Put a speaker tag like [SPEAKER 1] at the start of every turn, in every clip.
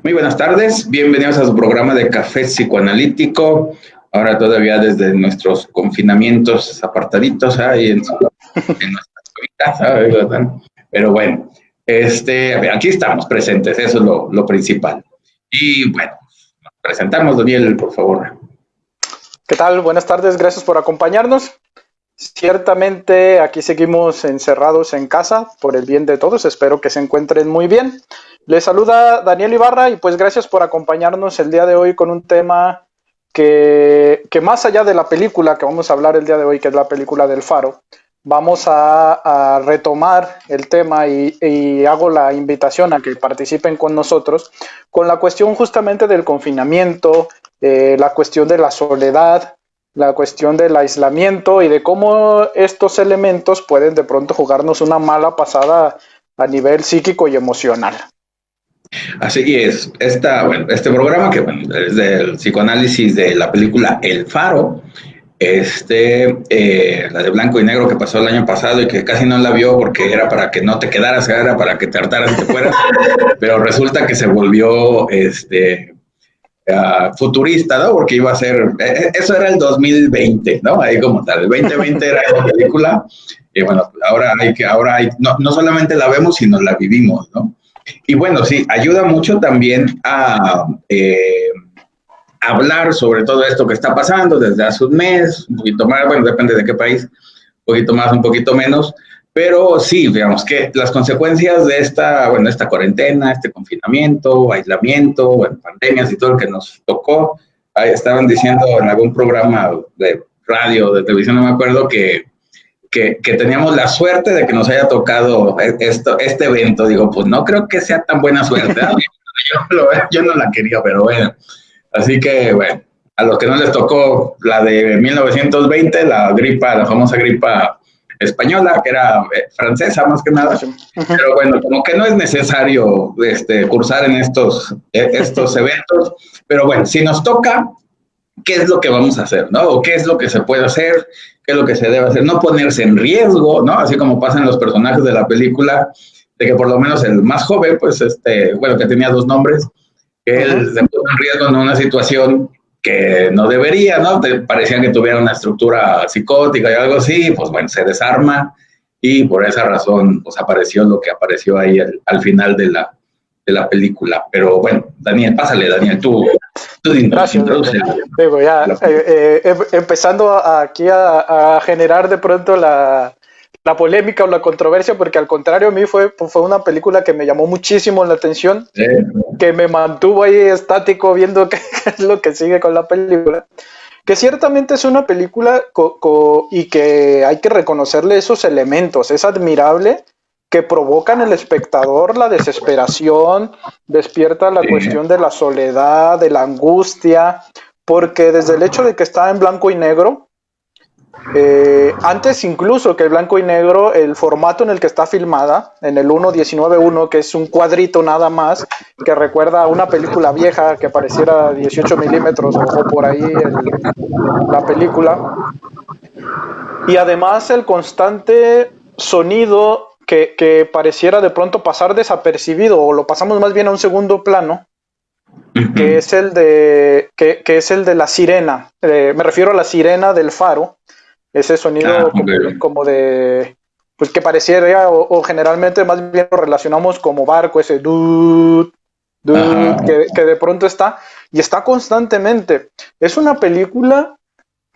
[SPEAKER 1] Muy buenas tardes, bienvenidos a su programa de Café Psicoanalítico. Ahora todavía desde nuestros confinamientos apartaditos ahí en nuestra casa, ¿verdad? Pero bueno, aquí estamos presentes, eso es lo principal. Y bueno, nos presentamos, Daniel, por favor.
[SPEAKER 2] ¿Qué tal? Buenas tardes, gracias por acompañarnos. Ciertamente aquí seguimos encerrados en casa por el bien de todos, espero que se encuentren muy bien. Les saluda Daniel Ibarra y pues gracias por acompañarnos el día de hoy con un tema que más allá de la película que vamos a hablar el día de hoy, que es la película del Faro, vamos a retomar el tema y hago la invitación a que participen con nosotros con la cuestión justamente del confinamiento, la cuestión de la soledad, la cuestión del aislamiento y de cómo estos elementos pueden de pronto jugarnos una mala pasada a nivel psíquico y emocional.
[SPEAKER 1] Así es, este programa que es del psicoanálisis de la película El Faro, la de blanco y negro que pasó el año pasado y que casi no la vio porque era para que no te quedaras, era para que te hartaras y te fueras, pero resulta que se volvió futurista, ¿no? Porque iba a ser, eso era el 2020, ¿no? Ahí como tal, el 2020 era esa película y bueno, ahora no solamente la vemos, sino la vivimos, ¿no? Y bueno, sí, ayuda mucho también a hablar sobre todo esto que está pasando desde hace un mes, un poquito más, bueno, depende de qué país, un poquito más, un poquito menos, pero sí, digamos que las consecuencias de esta cuarentena, este confinamiento, aislamiento, bueno, pandemias y todo lo que nos tocó, ahí estaban diciendo en algún programa de radio, de televisión, no me acuerdo, que teníamos la suerte de que nos haya tocado este evento. Digo, pues no creo que sea tan buena suerte. Yo no la quería, pero bueno. Así que, bueno, a los que no les tocó la de 1920, la famosa gripa española, que era francesa más que nada. Pero bueno, como que no es necesario cursar en estos eventos. Pero bueno, si nos toca, ¿qué es lo que vamos a hacer, no? O qué es lo que se puede hacer, qué es lo que se debe hacer, no ponerse en riesgo, ¿no? Así como pasan los personajes de la película, de que por lo menos el más joven, pues, que tenía dos nombres, que él se puso en riesgo en una situación que no debería, ¿no? Parecía que tuviera una estructura psicótica y algo así, pues bueno, se desarma y por esa razón, pues apareció lo que apareció ahí al final de la película. Pero bueno, Daniel, pásale, Daniel, tú
[SPEAKER 2] Gracias. Digo, ya, empezando aquí a generar de pronto la polémica o la controversia, porque al contrario a mí fue una película que me llamó muchísimo la atención, que me mantuvo ahí estático viendo qué es lo que sigue con la película, que ciertamente es una película y que hay que reconocerle esos elementos, es admirable que provocan en el espectador la desesperación, despierta la cuestión de la soledad, de la angustia, porque desde el hecho de que está en blanco y negro, antes incluso que el blanco y negro, el formato en el que está filmada, en el 1.19.1, que es un cuadrito nada más, que recuerda a una película vieja que pareciera 18 milímetros o por ahí la película, y además el constante sonido que pareciera de pronto pasar desapercibido, o lo pasamos más bien a un segundo plano, que es el de la sirena. Me refiero a la sirena del faro, ese sonido como de, pues que pareciera, o generalmente más bien lo relacionamos como barco, ese que de pronto está, y está constantemente. Es una película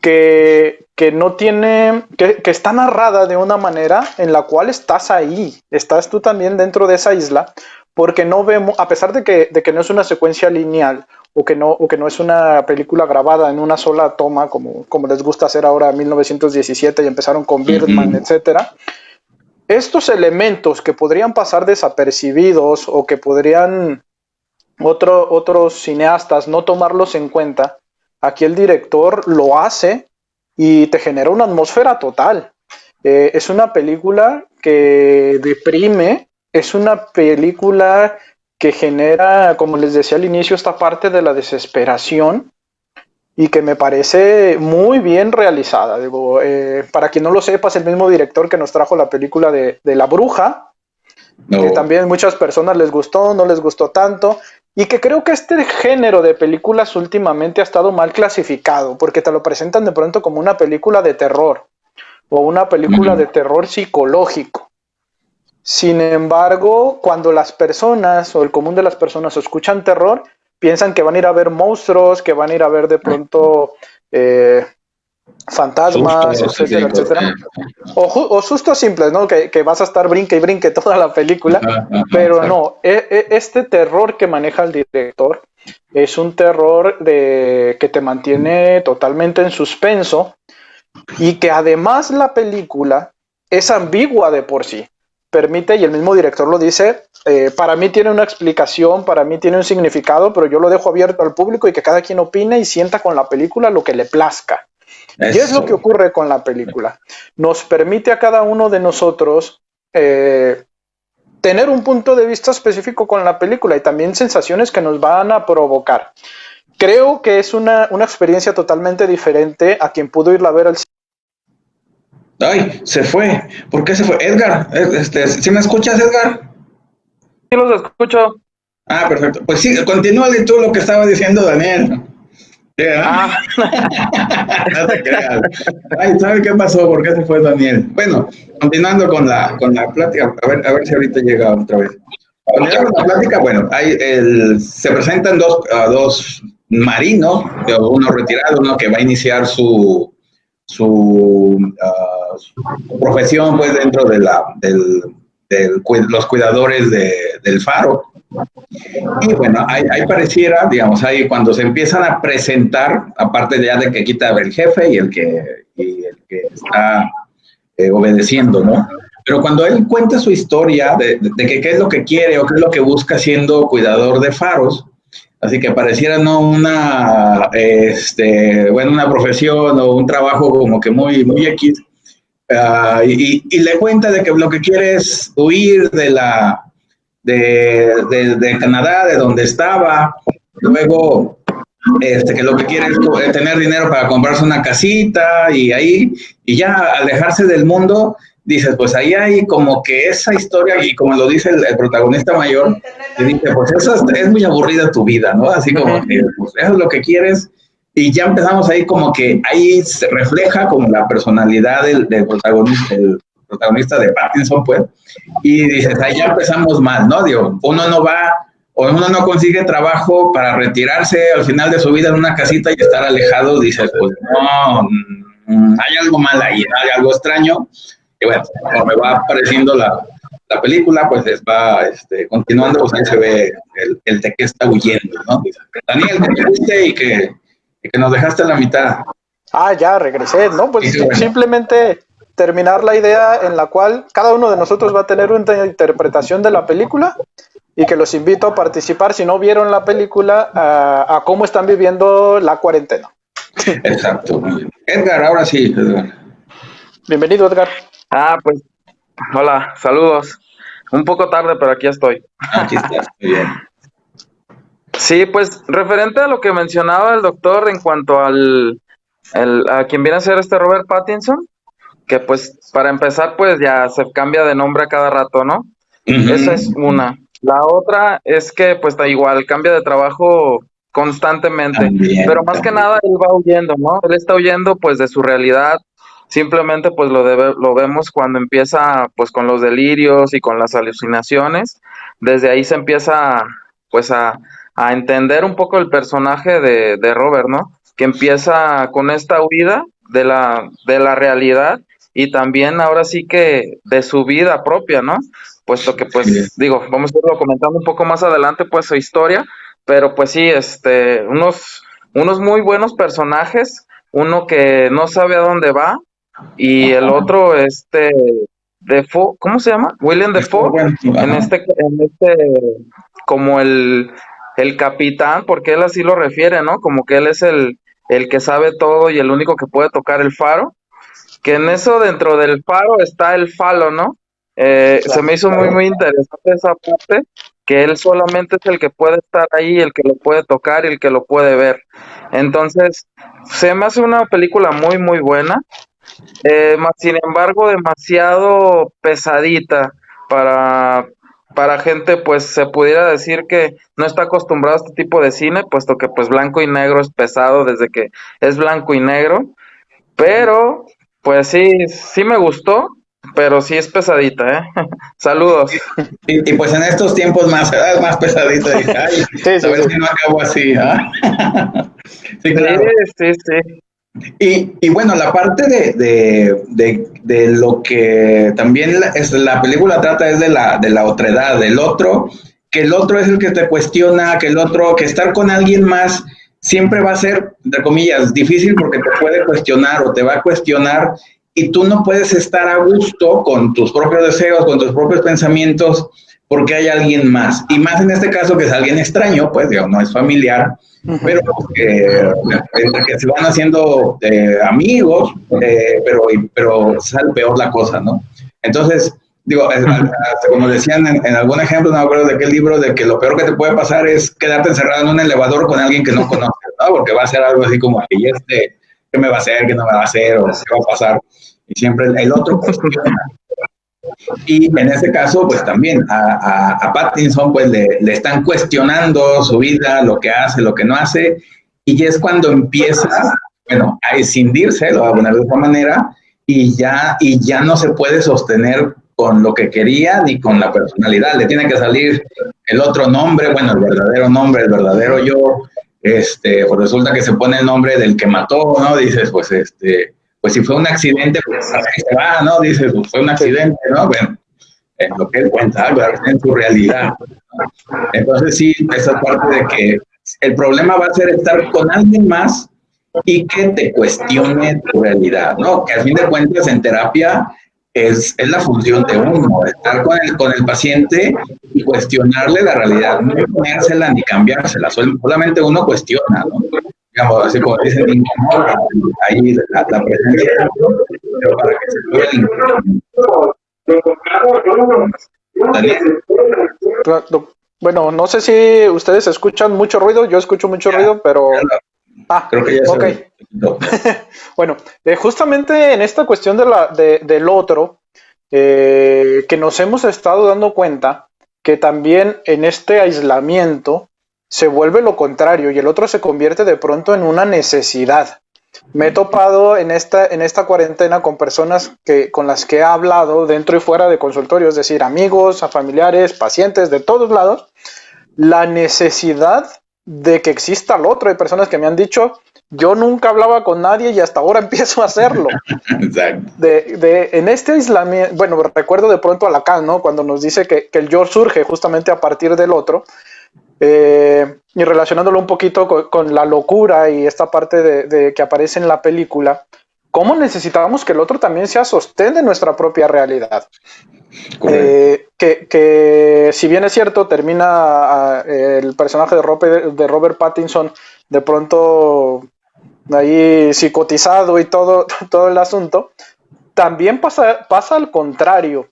[SPEAKER 2] que no tiene, que está narrada de una manera en la cual estás ahí, estás tú también dentro de esa isla, porque no vemos, a pesar de que no es una secuencia lineal, o que no es una película grabada en una sola toma, como les gusta hacer ahora en 1917 y empezaron con Birdman, etcétera. Estos elementos que podrían pasar desapercibidos o que podrían otros cineastas no tomarlos en cuenta, aquí el director lo hace y te genera una atmósfera total. Es una película que deprime, es una película que genera, como les decía al inicio, esta parte de la desesperación y que me parece muy bien realizada. Digo, para quien no lo sepa, es el mismo director que nos trajo la película de La Bruja, que también muchas personas les gustó, no les gustó tanto. Y que creo que este género de películas últimamente ha estado mal clasificado, porque te lo presentan de pronto como una película de terror o una película de terror psicológico. Sin embargo, cuando las personas o el común de las personas escuchan terror, piensan que van a ir a ver monstruos, que van a ir a ver de pronto fantasmas,
[SPEAKER 1] Sustos,
[SPEAKER 2] etcétera, etcétera. O sustos simples, ¿no? Que vas a estar brinque y brinque toda la película. Pero no, este terror que maneja el director es un terror que te mantiene totalmente en suspenso y que además la película es ambigua de por sí. Permite, y el mismo director lo dice, para mí tiene una explicación, para mí tiene un significado, pero yo lo dejo abierto al público y que cada quien opine y sienta con la película lo que le plazca. ¿Qué es lo que ocurre con la película? Nos permite a cada uno de nosotros tener un punto de vista específico con la película y también sensaciones que nos van a provocar. Creo que es una experiencia totalmente diferente a quien pudo irla a ver al cine.
[SPEAKER 1] Ay, se fue. ¿Por qué se fue? Edgar, ¿sí me escuchas, Edgar?
[SPEAKER 3] Sí, los escucho.
[SPEAKER 1] Ah, perfecto. Pues sí, continúa tú lo que estaba diciendo Daniel.
[SPEAKER 3] Ah,
[SPEAKER 1] No te creas. Ay, ¿sabe qué pasó? ¿Por qué se fue Daniel? Bueno, continuando con la plática, a ver si ahorita llega otra vez. Continuando con la plática, bueno, se presentan dos marinos, uno retirado, uno que va a iniciar su profesión pues dentro de los cuidadores del faro. Y bueno, ahí pareciera, digamos, ahí cuando se empiezan a presentar, aparte ya de que quita el jefe y el que está obedeciendo, ¿no? Pero cuando él cuenta su historia de que qué es lo que quiere o qué es lo que busca siendo cuidador de faros, así que pareciera no bueno, una profesión o un trabajo como que muy X, y le cuenta de que lo que quiere es huir de Canadá, de donde estaba, luego que lo que quiere es tener dinero para comprarse una casita y ya alejarse del mundo, dices, pues ahí hay como que esa historia, y como lo dice el protagonista mayor, que dice, pues eso es muy aburrida tu vida, ¿no? Así como que pues, eso es lo que quieres, y ya empezamos ahí como que ahí se refleja como la personalidad del protagonista de Pattinson, pues, y dices, ahí ya empezamos mal, ¿no? Digo, uno no va o uno no consigue trabajo para retirarse al final de su vida en una casita y estar alejado, dices, pues no, hay algo mal ahí, ¿no? Hay algo extraño. Y bueno, conforme va apareciendo la película, pues va continuando, pues ahí se ve el de que está huyendo, ¿no? Daniel, que te guste y que nos dejaste a la mitad.
[SPEAKER 2] Ah, ya, regresé, ¿no? Pues sí, bueno. Simplemente terminar la idea en la cual cada uno de nosotros va a tener una interpretación de la película y que los invito a participar, si no vieron la película, a cómo están viviendo la cuarentena.
[SPEAKER 1] Exacto. Edgar, ahora sí, Edgar.
[SPEAKER 2] Bienvenido, Edgar.
[SPEAKER 3] Pues, hola, saludos. Un poco tarde, pero aquí estoy.
[SPEAKER 1] Aquí estás, muy bien.
[SPEAKER 3] Sí, pues, referente a lo que mencionaba el doctor en cuanto a quien viene a ser Robert Pattinson, que pues, para empezar, pues ya se cambia de nombre a cada rato, ¿no? Esa es una. La otra es que, pues, da igual, cambia de trabajo constantemente, pero más que nada él va huyendo, ¿no? Él está huyendo, pues, de su realidad. Simplemente, pues, lo vemos cuando empieza, pues, con los delirios y con las alucinaciones. Desde ahí se empieza, pues, a entender un poco el personaje de Robert, ¿no? Que empieza con esta huida de la realidad y también ahora sí que de su vida propia, ¿no? Puesto que, pues, digo, vamos a irlo comentando un poco más adelante, pues, su historia, pero pues sí, unos muy buenos personajes, uno que no sabe a dónde va, y el otro, Defoe, ¿cómo se llama? William Defoe, en este, como el capitán, porque él así lo refiere, ¿no? Como que él es el que sabe todo y el único que puede tocar el faro, que en eso dentro del faro está el falo, ¿no? Se me hizo muy interesante esa parte, que él solamente es el que puede estar ahí, el que lo puede tocar y el que lo puede ver. Entonces, se me hace una película muy buena, sin embargo, demasiado pesadita para para gente, pues se pudiera decir que no está acostumbrado a este tipo de cine, puesto que pues blanco y negro es pesado desde que es blanco y negro, pero pues sí me gustó, pero sí es pesadita, ¿eh? Saludos.
[SPEAKER 1] Y pues en estos tiempos más pesadito, dije, ay,
[SPEAKER 2] Sí,
[SPEAKER 1] a
[SPEAKER 2] sí,
[SPEAKER 1] ver
[SPEAKER 2] sí.
[SPEAKER 1] si no acabo así, ¿ah? Sí,
[SPEAKER 3] Sí,
[SPEAKER 1] claro.
[SPEAKER 3] sí.
[SPEAKER 1] Y bueno, la parte de lo que también la película trata es de la otredad, del otro, que el otro es el que te cuestiona, que el otro, que estar con alguien más siempre va a ser, entre comillas, difícil porque te puede cuestionar o te va a cuestionar y tú no puedes estar a gusto con tus propios deseos, con tus propios pensamientos, porque hay alguien más. Y más en este caso que es alguien extraño, pues digamos, no es familiar, pero entre que se van haciendo amigos, pero sale peor la cosa, ¿no? Entonces, digo, como decían en algún ejemplo, no me acuerdo de qué libro, de que lo peor que te puede pasar es quedarte encerrado en un elevador con alguien que no conoces, ¿no? Porque va a ser algo así como, ¿y qué me va a hacer, qué no me va a hacer, o qué va a pasar? Y siempre el otro cuestiona. Y en ese caso, pues también a Pattinson pues le están cuestionando su vida, lo que hace, lo que no hace, y es cuando empieza, bueno, a escindirse, lo voy a poner de esta manera, y ya no se puede sostener con lo que quería ni con la personalidad. Le tiene que salir el otro nombre, bueno, el verdadero nombre, el verdadero yo. Pues resulta que se pone el nombre del que mató, ¿no? Dices, pues si fue un accidente, pues así se va, ¿no? Dices, pues fue un
[SPEAKER 2] Sí.
[SPEAKER 1] accidente, ¿no? Bueno, en lo que él cuenta, claro, en su realidad. ¿No? Entonces sí, esa parte de que el problema va a ser estar con alguien más y que te cuestione tu realidad, ¿no? Que al fin de cuentas en terapia es la función de uno, estar con el paciente y cuestionarle la realidad, no imponérsela ni cambiársela, solamente uno cuestiona, ¿no? Digamos, así como dicen, incomoda ahí la presencia de otro, pero para que se pueda Daniel.
[SPEAKER 2] Bueno, no sé si ustedes escuchan mucho ruido, yo escucho mucho
[SPEAKER 1] Ya,
[SPEAKER 2] ruido, pero...
[SPEAKER 1] ya
[SPEAKER 2] Ah,
[SPEAKER 1] creo que ya se
[SPEAKER 2] ok.
[SPEAKER 1] quitó.
[SPEAKER 2] Bueno, justamente en esta cuestión del otro, que nos hemos estado dando cuenta que también en este aislamiento se vuelve lo contrario y el otro se convierte de pronto en una necesidad. Me he topado en esta cuarentena con personas con las que he hablado dentro y fuera de consultorio, es decir, amigos, a familiares, pacientes de todos lados, la necesidad de que exista el otro. Hay personas que me han dicho, yo nunca hablaba con nadie y hasta ahora empiezo a hacerlo.
[SPEAKER 1] Exacto.
[SPEAKER 2] En este aislamiento, bueno, recuerdo de pronto a Lacan, ¿no? Cuando nos dice que el yo surge justamente a partir del otro, y relacionándolo un poquito con la locura y esta parte de que aparece en la película, ¿cómo necesitamos que el otro también sea sostén de nuestra propia realidad? Que si bien es cierto, termina el personaje de Robert Pattinson de pronto ahí psicotizado y todo el asunto, también pasa al contrario.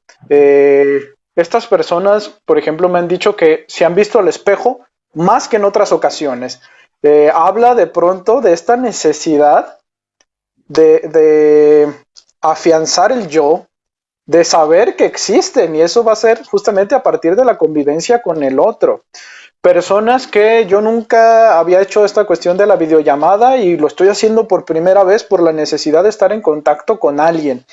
[SPEAKER 2] Estas personas, por ejemplo, me han dicho que se han visto al espejo más que en otras ocasiones. Habla de pronto de esta necesidad de afianzar el yo, de saber que existen, y eso va a ser justamente a partir de la convivencia con el otro. Personas que yo nunca había hecho esta cuestión de la videollamada y lo estoy haciendo por primera vez por la necesidad de estar en contacto con alguien.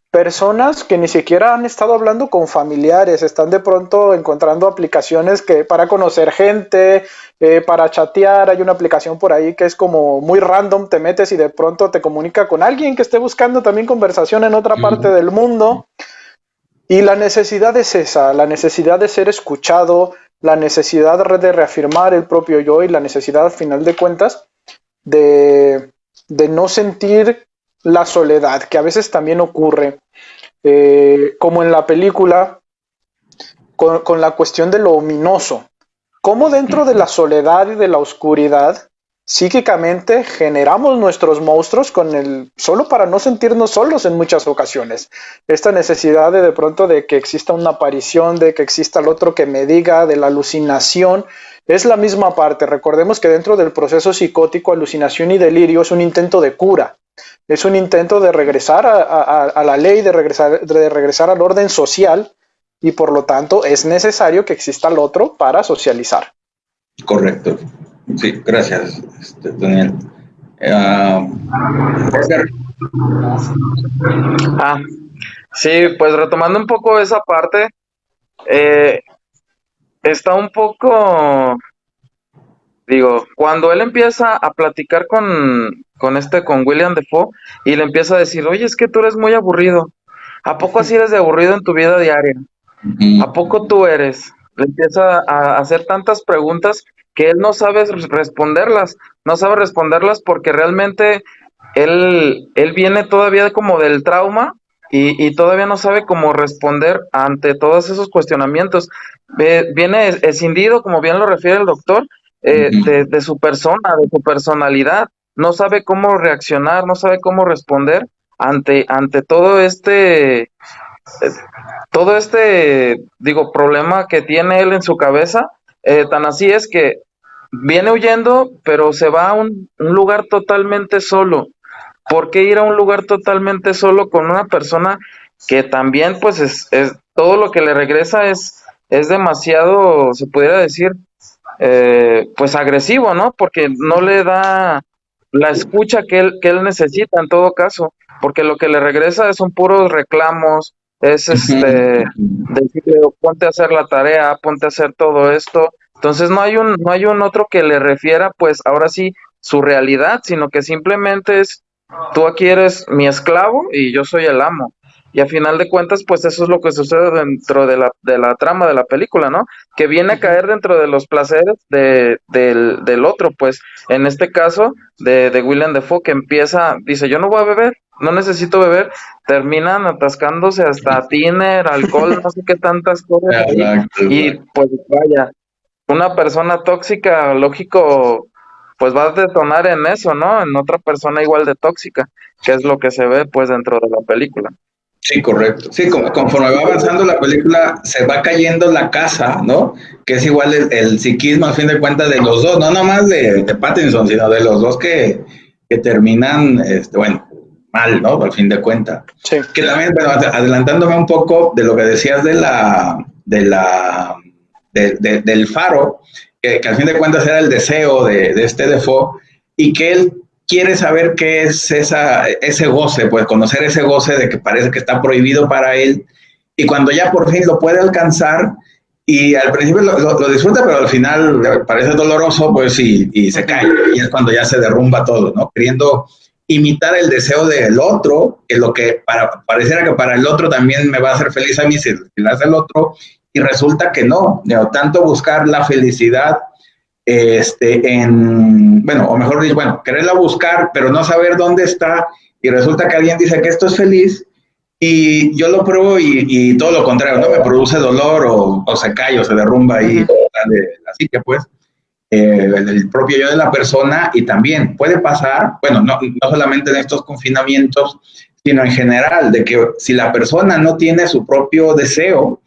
[SPEAKER 2] Personas que ni siquiera han estado hablando con familiares, están de pronto encontrando aplicaciones para conocer gente, para chatear. Hay una aplicación por ahí que es como muy random, te metes y de pronto te comunica con alguien que esté buscando también conversación en otra parte del mundo. Y la necesidad es esa, la necesidad de ser escuchado, la necesidad de reafirmar el propio yo y la necesidad, al final de cuentas, de no sentir la soledad, que a veces también ocurre, como en la película, con la cuestión de lo ominoso. Cómo dentro de la soledad y de la oscuridad, psíquicamente generamos nuestros monstruos solo para no sentirnos solos en muchas ocasiones. Esta necesidad de pronto de que exista una aparición, de que exista el otro que me diga, de la alucinación, es la misma parte. Recordemos que dentro del proceso psicótico, alucinación y delirio es un intento de cura. Es un intento de regresar a la ley, de regresar al orden social, y por lo tanto es necesario que exista el otro para socializar.
[SPEAKER 1] Correcto. Sí, gracias, Daniel. Oscar.
[SPEAKER 3] Sí, pues retomando un poco esa parte, está un poco, digo, cuando él empieza a platicar con William Defoe y le empieza a decir, oye, es que tú eres muy aburrido. ¿A poco así eres de aburrido en tu vida diaria? ¿A poco tú eres? Le empieza a hacer tantas preguntas que él no sabe responderlas. No sabe responderlas porque realmente él viene todavía como del trauma y todavía no sabe cómo responder ante todos esos cuestionamientos. Viene escindido, como bien lo refiere el doctor, de su persona, de su personalidad. No sabe cómo reaccionar, no sabe cómo responder ante todo este, digo, problema que tiene él en su cabeza. Tan así es que viene huyendo, pero se va a un lugar totalmente solo. ¿Por qué ir a un lugar totalmente solo con una persona que también, pues, es todo lo que le regresa es demasiado, se pudiera decir, pues agresivo, ¿no? Porque no le da la escucha que él necesita en todo caso, porque lo que le regresa son puros reclamos, es decirle, ponte a hacer la tarea, ponte a hacer todo esto. Entonces no hay un otro que le refiera, pues ahora sí, su realidad, sino que simplemente es, tú aquí eres mi esclavo y yo soy el amo. Y a final de cuentas, pues eso es lo que sucede dentro de la trama de la película, ¿no? Que viene a caer dentro de los placeres del otro, pues en este caso de Willem Dafoe, que empieza, dice, yo no voy a beber, no necesito beber, terminan atascándose hasta tiner, alcohol, no sé qué tantas cosas ahí, y pues vaya, una persona tóxica, lógico, pues va a detonar en eso, ¿no? En otra persona igual de tóxica, que es lo que se ve pues dentro de la película.
[SPEAKER 1] Sí, correcto. Sí, conforme va avanzando la película, se va cayendo la casa, ¿no? Que es igual el psiquismo, al fin de cuentas, de los dos, no nomás de Pattinson, sino de los dos que terminan, bueno, mal, ¿no? Al fin de cuentas.
[SPEAKER 2] Sí.
[SPEAKER 1] Que también, bueno, adelantándome un poco de lo que decías del faro, que al fin de cuentas era el deseo de este Defoe, y que él quiere saber qué es ese goce, pues conocer ese goce de que parece que está prohibido para él, y cuando ya por fin lo puede alcanzar, y al principio lo disfruta, pero al final parece doloroso, pues y se cae, y es cuando ya se derrumba todo, ¿no? Queriendo imitar el deseo del otro, que lo que pareciera que para el otro también me va a hacer feliz a mí si lo hace el otro, y resulta que no, tanto buscar la felicidad bueno, o mejor dicho, bueno, quererla buscar, pero no saber dónde está, y resulta que alguien dice que esto es feliz, y yo lo pruebo y todo lo contrario, ¿no? Me produce dolor o se cae o se derrumba ahí, así que pues, el propio yo de la persona, y también puede pasar, bueno, no solamente en estos confinamientos, sino en general, de que si la persona no tiene su propio deseo,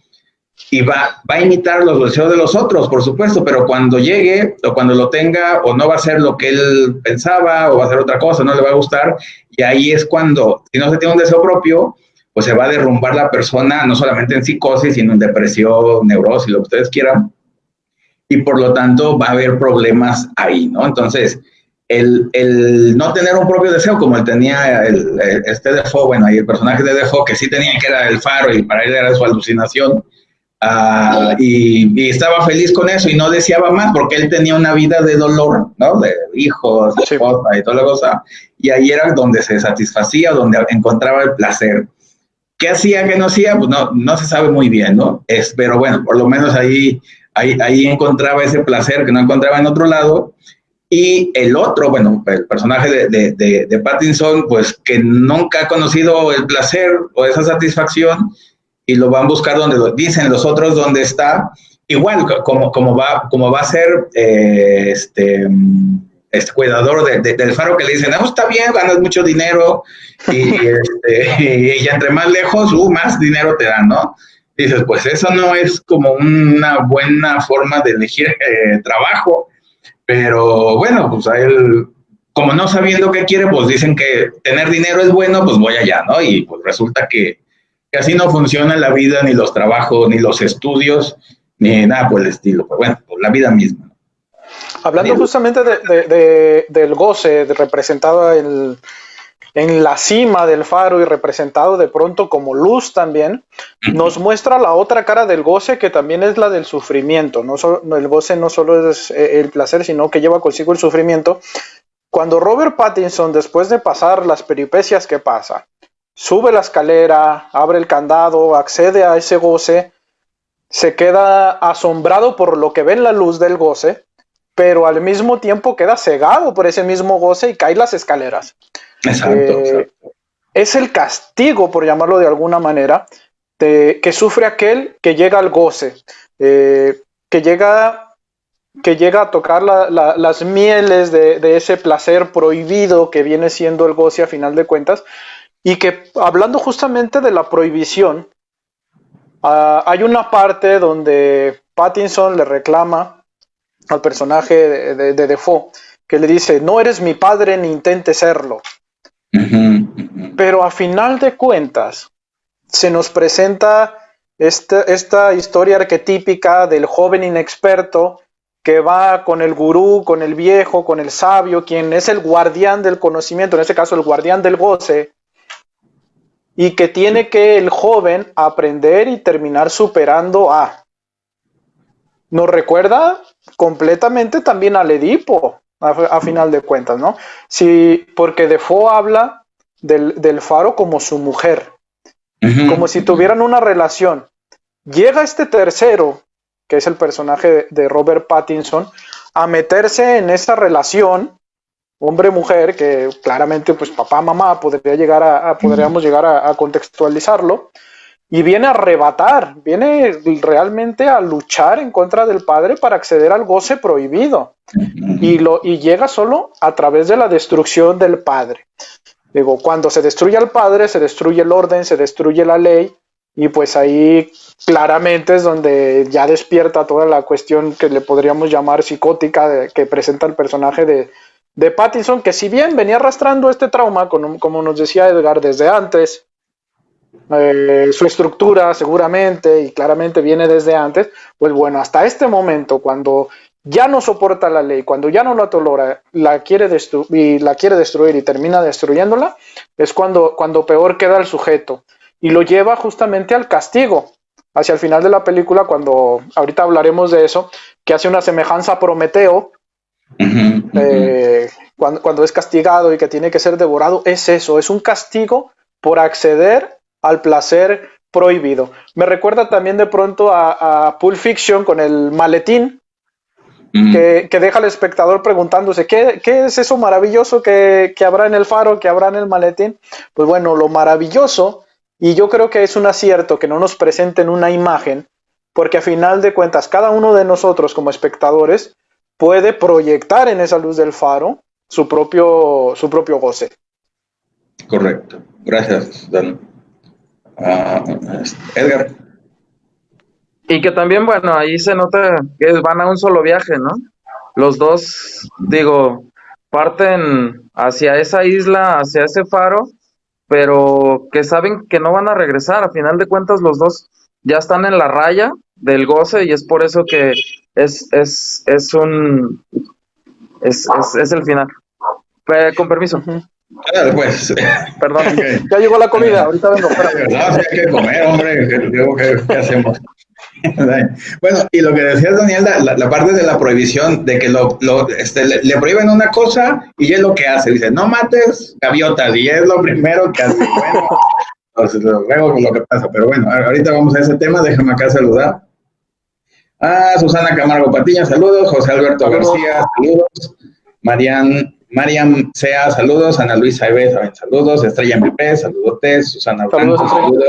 [SPEAKER 1] y va a imitar los deseos de los otros, por supuesto, pero cuando llegue o cuando lo tenga, o no va a ser lo que él pensaba, o va a hacer otra cosa, no le va a gustar, y ahí es cuando, si no se tiene un deseo propio, pues se va a derrumbar la persona, no solamente en psicosis, sino en depresión, neurosis, lo que ustedes quieran, y por lo tanto va a haber problemas ahí, ¿no? Entonces, el no tener un propio deseo, como él tenía Defoe, bueno, ahí el personaje de Defoe, que sí tenía, que era el faro, y para él era su alucinación, y estaba feliz con eso y no deseaba más porque él tenía una vida de dolor, ¿no? De hijos, de esposa y toda la cosa, y ahí era donde se satisfacía, donde encontraba el placer. ¿Qué hacía, qué no hacía? Pues no se sabe muy bien, ¿no? Pero bueno, por lo menos ahí encontraba ese placer que no encontraba en otro lado. Y el otro, bueno, el personaje de Pattinson, pues que nunca ha conocido el placer o esa satisfacción, y lo van a buscar donde lo dicen los otros dónde está, igual como va a ser este cuidador del faro, que le dicen, no, está bien, ganas mucho dinero, y ya entre más lejos, más dinero te dan, ¿no? Dices, pues eso no es como una buena forma de elegir trabajo, pero bueno, pues a él, como no sabiendo qué quiere, pues dicen que tener dinero es bueno, pues voy allá, ¿no? Y pues resulta que que así no funciona la vida, ni los trabajos, ni los estudios, ni nada por el estilo. Pues bueno, pues la vida misma.
[SPEAKER 2] Hablando justamente del goce, representado en la cima del faro y representado de pronto como luz también, nos muestra la otra cara del goce, que también es la del sufrimiento. El goce no solo es el placer, sino que lleva consigo el sufrimiento. Cuando Robert Pattinson, después de pasar las peripecias que pasa, sube la escalera, abre el candado, accede a ese goce, se queda asombrado por lo que ve en la luz del goce, pero al mismo tiempo queda cegado por ese mismo goce y cae las escaleras.
[SPEAKER 1] Exacto.
[SPEAKER 2] Es el castigo, por llamarlo de alguna manera, que sufre aquel que llega al goce, que llega a tocar las mieles de ese placer prohibido que viene siendo el goce a final de cuentas, y que, hablando justamente de la prohibición, hay una parte donde Pattinson le reclama al personaje de Defoe, que le dice: no eres mi padre ni intentes serlo. Pero a final de cuentas se nos presenta esta historia arquetípica del joven inexperto que va con el gurú, con el viejo, con el sabio, quien es el guardián del conocimiento, en este caso el guardián del goce, y que tiene que el joven aprender y terminar superando a... Nos recuerda completamente también al Edipo, a final de cuentas, ¿no? Sí, porque Defoe habla del faro como su mujer, como si tuvieran una relación. Llega este tercero, que es el personaje de Robert Pattinson, a meterse en esa relación hombre-mujer, que claramente pues papá, mamá, podríamos llegar a contextualizarlo, y viene a arrebatar, viene realmente a luchar en contra del padre para acceder al goce prohibido, y llega solo a través de la destrucción del padre. Digo, cuando se destruye al padre, se destruye el orden, se destruye la ley, y pues ahí claramente es donde ya despierta toda la cuestión que le podríamos llamar psicótica que presenta el personaje de Pattinson, que si bien venía arrastrando este trauma, como nos decía Edgar, desde antes, su estructura seguramente y claramente viene desde antes, pues bueno, hasta este momento, cuando ya no soporta la ley, cuando ya no la tolera, la quiere destruir y termina destruyéndola, es cuando peor queda el sujeto, y lo lleva justamente al castigo. Hacia el final de la película, cuando ahorita hablaremos de eso, que hace una semejanza a Prometeo, cuando es castigado y que tiene que ser devorado, es eso, es un castigo por acceder al placer prohibido. Me recuerda también de pronto a Pulp Fiction con el maletín, que deja al espectador preguntándose ¿qué es eso maravilloso que habrá en el faro, que habrá en el maletín? Pues bueno, lo maravilloso, y yo creo que es un acierto que no nos presenten una imagen, porque a final de cuentas cada uno de nosotros como espectadores puede proyectar en esa luz del faro su propio goce.
[SPEAKER 1] Correcto. Gracias, Dan. Edgar.
[SPEAKER 3] Y que también, bueno, ahí se nota que van a un solo viaje, ¿no? Los dos, digo, parten hacia esa isla, hacia ese faro, pero que saben que no van a regresar. A final de cuentas, los dos ya están en la raya del goce, y es por eso que es el final. Con permiso.
[SPEAKER 1] Pues.
[SPEAKER 2] Perdón, ya llegó la comida, ahorita vengo.
[SPEAKER 1] No, hay que comer, hombre, ¿qué hacemos? Bueno, y lo que decías, Daniel, la parte de la prohibición, de que le prohíben una cosa y es lo que hace. Dice, no mates gaviotas, y es lo primero que hace. Bueno, pues, luego con lo que pasa, pero bueno, ahorita vamos a ese tema. Déjame acá saludar a Susana Camargo Patiño, saludos. José Alberto García, saludos. Mariam Sea, saludos. Ana Luisa Ibe, también saludos. Estrella MP, saludotes. Susana Blanco, saludos.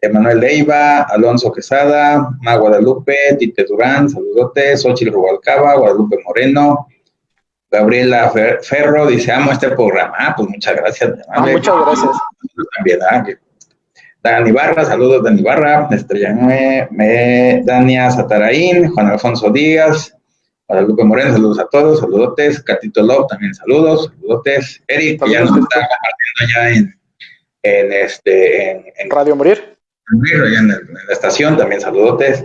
[SPEAKER 1] Emanuel Leiva, Alonso Quesada, Ma Guadalupe, Tite Durán, saludotes. Xochitl Rubalcaba, Guadalupe Moreno, Gabriela Ferro, dice, amo este programa. Pues muchas gracias.
[SPEAKER 2] Muchas gracias.
[SPEAKER 1] También, Dani Barra, saludos Dani Barra, Estrella Dania Sataraín, Juan Alfonso Díaz, Guadalupe Moreno, saludos a todos, saludotes. Catito Love, también saludotes. Eric, que ya nos está compartiendo ya en
[SPEAKER 2] Radio Morir.
[SPEAKER 1] allá en la estación, también saludotes.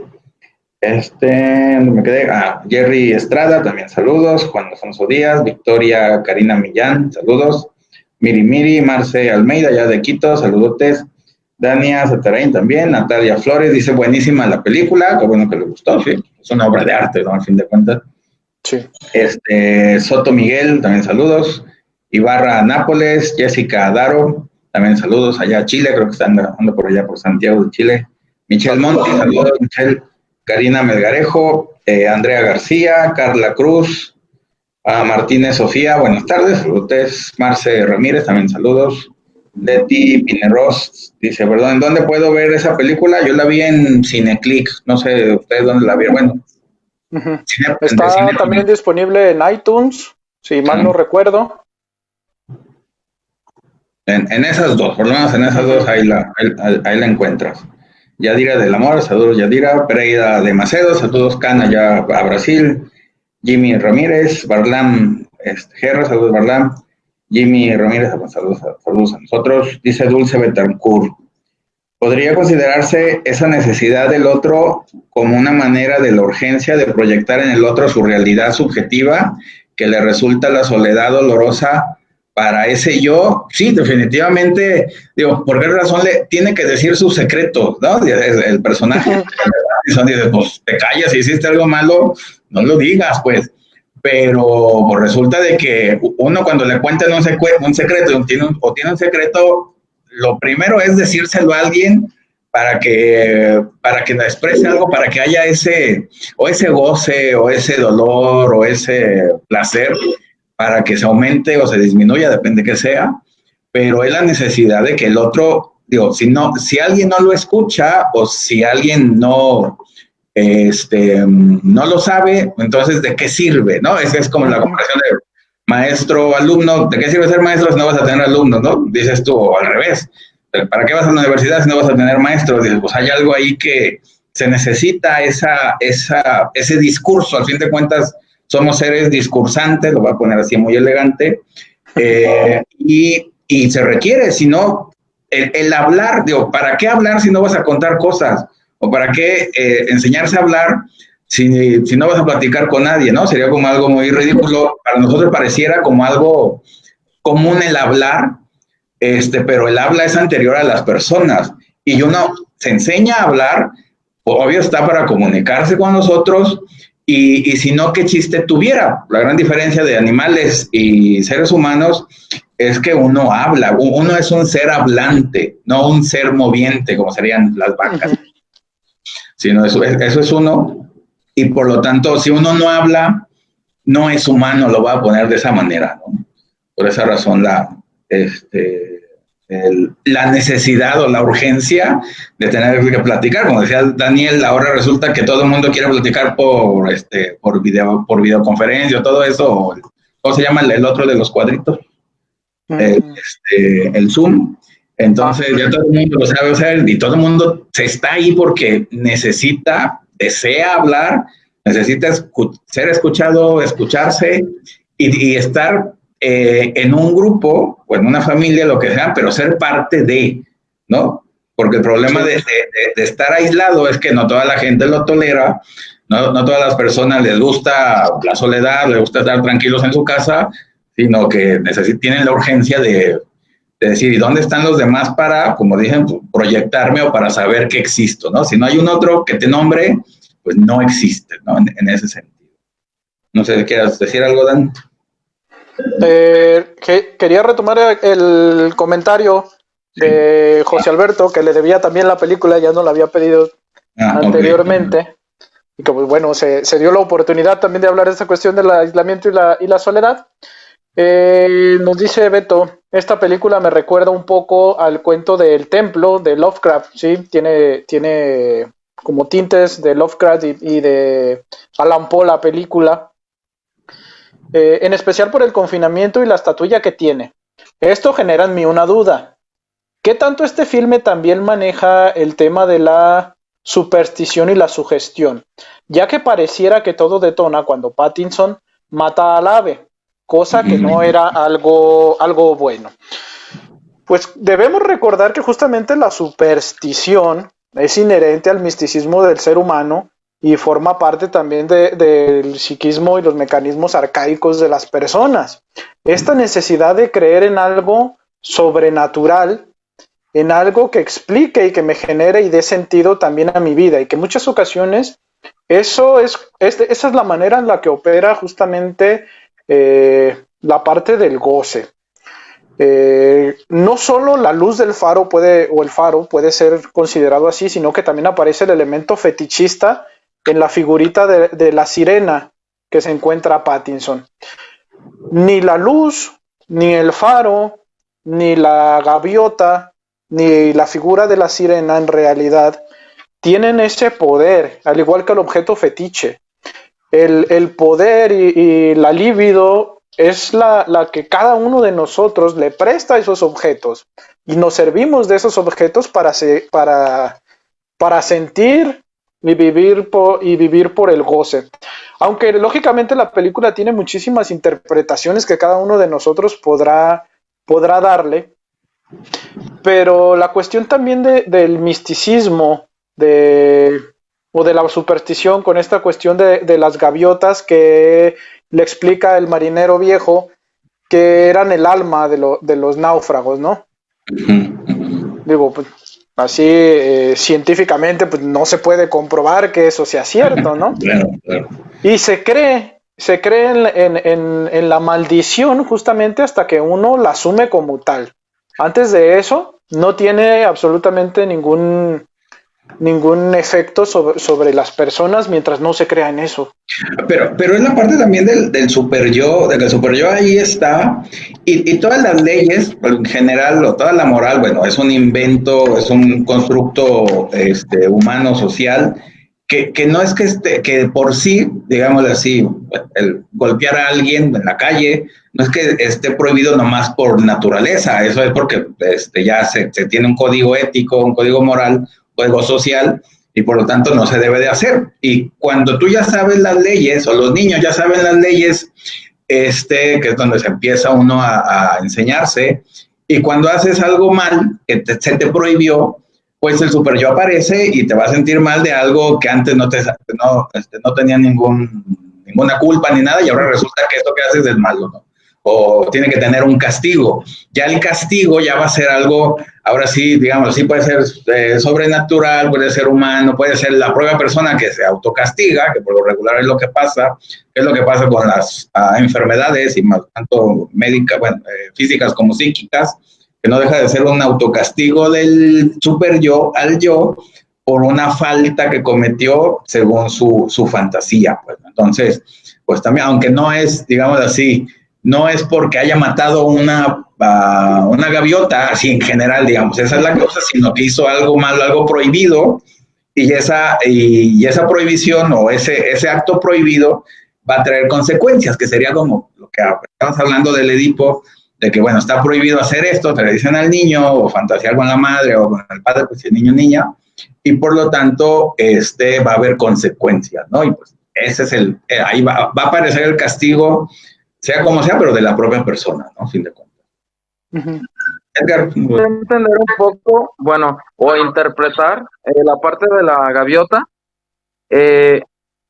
[SPEAKER 1] ¿Dónde me quedé? Jerry Estrada, también saludos. Juan Alfonso Díaz, Victoria Karina Millán, saludos. Miri, Marce Almeida, ya de Quito, saludotes. Dania Satarain también, Natalia Flores, dice buenísima la película, qué bueno que le gustó, sí, es una obra de arte, ¿no? Al fin de cuentas.
[SPEAKER 2] Sí.
[SPEAKER 1] Soto Miguel, también saludos. Ibarra Nápoles, Jessica Daro, también saludos allá a Chile, creo que está andando por allá por Santiago de Chile. Michelle Monti, saludos, Michelle. Karina Melgarejo, Andrea García, Carla Cruz, Martínez Sofía, buenas tardes, saludos. Marce Ramírez, también saludos. Leti Pineros dice, perdón, ¿en dónde puedo ver esa película? Yo la vi en Cineclick, no sé ustedes dónde la vieron, bueno.
[SPEAKER 2] Está también disponible en iTunes, si mal no recuerdo.
[SPEAKER 1] En esas dos, por lo menos en esas dos, ahí la encuentras. Yadira del Amor, saludos Yadira. Pereira de Macedo, saludos Can allá a Brasil. Jimmy Ramírez, Barlam Gerra, saludos Barlam. Jimmy Ramírez, saludos a nosotros. Dice Dulce Betancourt. ¿Podría considerarse esa necesidad del otro como una manera de la urgencia de proyectar en el otro su realidad subjetiva que le resulta la soledad dolorosa para ese yo? Sí, definitivamente, digo, ¿por qué razón le tiene que decir sus secretos, no? El personaje, dice, pues te callas, si hiciste algo malo, no lo digas, pues. Pero pues, resulta de que uno cuando le cuentan un secreto tiene un secreto, lo primero es decírselo a alguien para que exprese algo, para que haya ese goce, o ese dolor, o ese placer, para que se aumente o se disminuya, depende que sea, pero es la necesidad de que el otro, digo, si alguien no lo escucha, o si alguien no lo sabe, entonces ¿de qué sirve? ¿No? Esa es como la comparación de maestro-alumno. ¿De qué sirve ser maestro si no vas a tener alumnos? ¿No? Dices tú, o al revés. ¿Para qué vas a la universidad si no vas a tener maestros? Dices, pues hay algo ahí que se necesita ese discurso. Al fin de cuentas, somos seres discursantes, lo voy a poner así muy elegante, y se requiere, si no, el hablar, digo, ¿para qué hablar si no vas a contar cosas? ¿O para qué enseñarse a hablar si no vas a platicar con nadie, ¿no? Sería como algo muy ridículo. Para nosotros pareciera como algo común el hablar, pero el habla es anterior a las personas. Y uno se enseña a hablar, obvio está para comunicarse con nosotros, y si no, ¿qué chiste tuviera? La gran diferencia de animales y seres humanos es que uno habla, uno es un ser hablante, no un ser moviente, como serían las vacas. Sino eso es uno, y por lo tanto, si uno no habla, no es humano, lo voy a poner de esa manera, ¿no? Por esa razón, la necesidad o la urgencia de tener que platicar. Como decía Daniel, ahora resulta que todo el mundo quiere platicar por videoconferencia o todo eso. ¿Cómo se llama el otro de los cuadritos? El Zoom. Entonces ya todo el mundo lo sabe hacer, y todo el mundo se está ahí porque desea hablar, necesita ser escuchado, escucharse, y estar en un grupo o en una familia, lo que sea, pero ser parte de, ¿no? Porque el problema de estar aislado es que no toda la gente lo tolera, no todas las personas les gusta la soledad, les gusta estar tranquilos en su casa, sino que tienen la urgencia de decir, ¿y dónde están los demás para, como dicen, proyectarme o para saber que existo, ¿no? Si no hay un otro que te nombre, pues no existe, ¿no? En ese sentido. No sé, ¿quieres decir algo, Dan?
[SPEAKER 2] Quería retomar el comentario de José Alberto, que le debía también la película, ya no la había pedido anteriormente. Okay. Y que, pues, bueno, se dio la oportunidad también de hablar de esta cuestión del aislamiento y la soledad. Nos dice Beto, esta película me recuerda un poco al cuento del templo de Lovecraft, ¿sí? Tiene como tintes de Lovecraft y de Alan Poe, la película, en especial por el confinamiento y la estatuilla que tiene. Esto genera en mí una duda. ¿Qué tanto este filme también maneja el tema de la superstición y la sugestión? Ya que pareciera que todo detona cuando Pattinson mata al ave, cosa que no era algo bueno. Pues debemos recordar que justamente la superstición es inherente al misticismo del ser humano y forma parte también del psiquismo y los mecanismos arcaicos de las personas. Esta necesidad de creer en algo sobrenatural, en algo que explique y que me genere y dé sentido también a mi vida, y que en muchas ocasiones esa es la manera en la que opera justamente la parte del goce. No solo la luz del faro el faro puede ser considerado así, sino que también aparece el elemento fetichista en la figurita de la sirena que se encuentra Pattinson. Ni la luz, ni el faro, ni la gaviota, ni la figura de la sirena en realidad tienen ese poder, al igual que el objeto fetiche. El poder y la libido es la que cada uno de nosotros le presta a esos objetos y nos servimos de esos objetos para sentir y vivir por el goce. Aunque lógicamente la película tiene muchísimas interpretaciones que cada uno de nosotros podrá darle, pero la cuestión también del misticismo o de la superstición con esta cuestión de las gaviotas que le explica el marinero viejo que eran el alma de los náufragos, ¿no? Digo, pues así científicamente pues no se puede comprobar que eso sea cierto, ¿no?
[SPEAKER 1] Claro, claro.
[SPEAKER 2] Y se cree en la maldición justamente hasta que uno la asume como tal. Antes de eso no tiene absolutamente ningún efecto sobre las personas mientras no se crea en eso.
[SPEAKER 1] Pero es la parte también del super yo, de que el super yo ahí está, y todas las leyes, en general, o toda la moral, bueno, es un invento, es un constructo humano, social, que no es que por sí, digámoslo así, el golpear a alguien en la calle, no es que esté prohibido nomás por naturaleza, eso es porque ya se tiene un código ético, un código moral, código social, y por lo tanto no se debe de hacer. Y cuando tú ya sabes las leyes, o los niños ya saben las leyes, que es donde se empieza uno a enseñarse, y cuando haces algo mal, que se te prohibió, pues el super yo aparece y te va a sentir mal de algo que antes no tenía ninguna culpa ni nada, y ahora resulta que esto que haces es malo, ¿no? O tiene que tener un castigo. Ya el castigo ya va a ser algo, ahora sí, digamos, sí puede ser sobrenatural, puede ser humano, puede ser la propia persona que se autocastiga, que por lo regular es lo que pasa con las enfermedades, y más tanto médicas, físicas como psíquicas, que no deja de ser un autocastigo del super yo al yo por una falta que cometió según su fantasía. Pues. Entonces, pues también, aunque no es, digamos así, no es porque haya matado una gaviota, así en general, digamos, esa es la cosa, sino que hizo algo malo, algo prohibido, y esa prohibición o ese acto prohibido va a traer consecuencias, que sería como lo que estamos hablando del Edipo, de que, bueno, está prohibido hacer esto, te le dicen al niño, o fantasear con la madre o con el padre, pues si el niño o niña, y por lo tanto, va a haber consecuencias, ¿no? Y pues ese es ahí va a aparecer el castigo, sea como sea, pero de la propia persona, ¿no? Fin de cuentas.
[SPEAKER 2] Uh-huh.
[SPEAKER 1] Edgar.
[SPEAKER 3] Entender un poco, bueno, o interpretar la parte de la gaviota,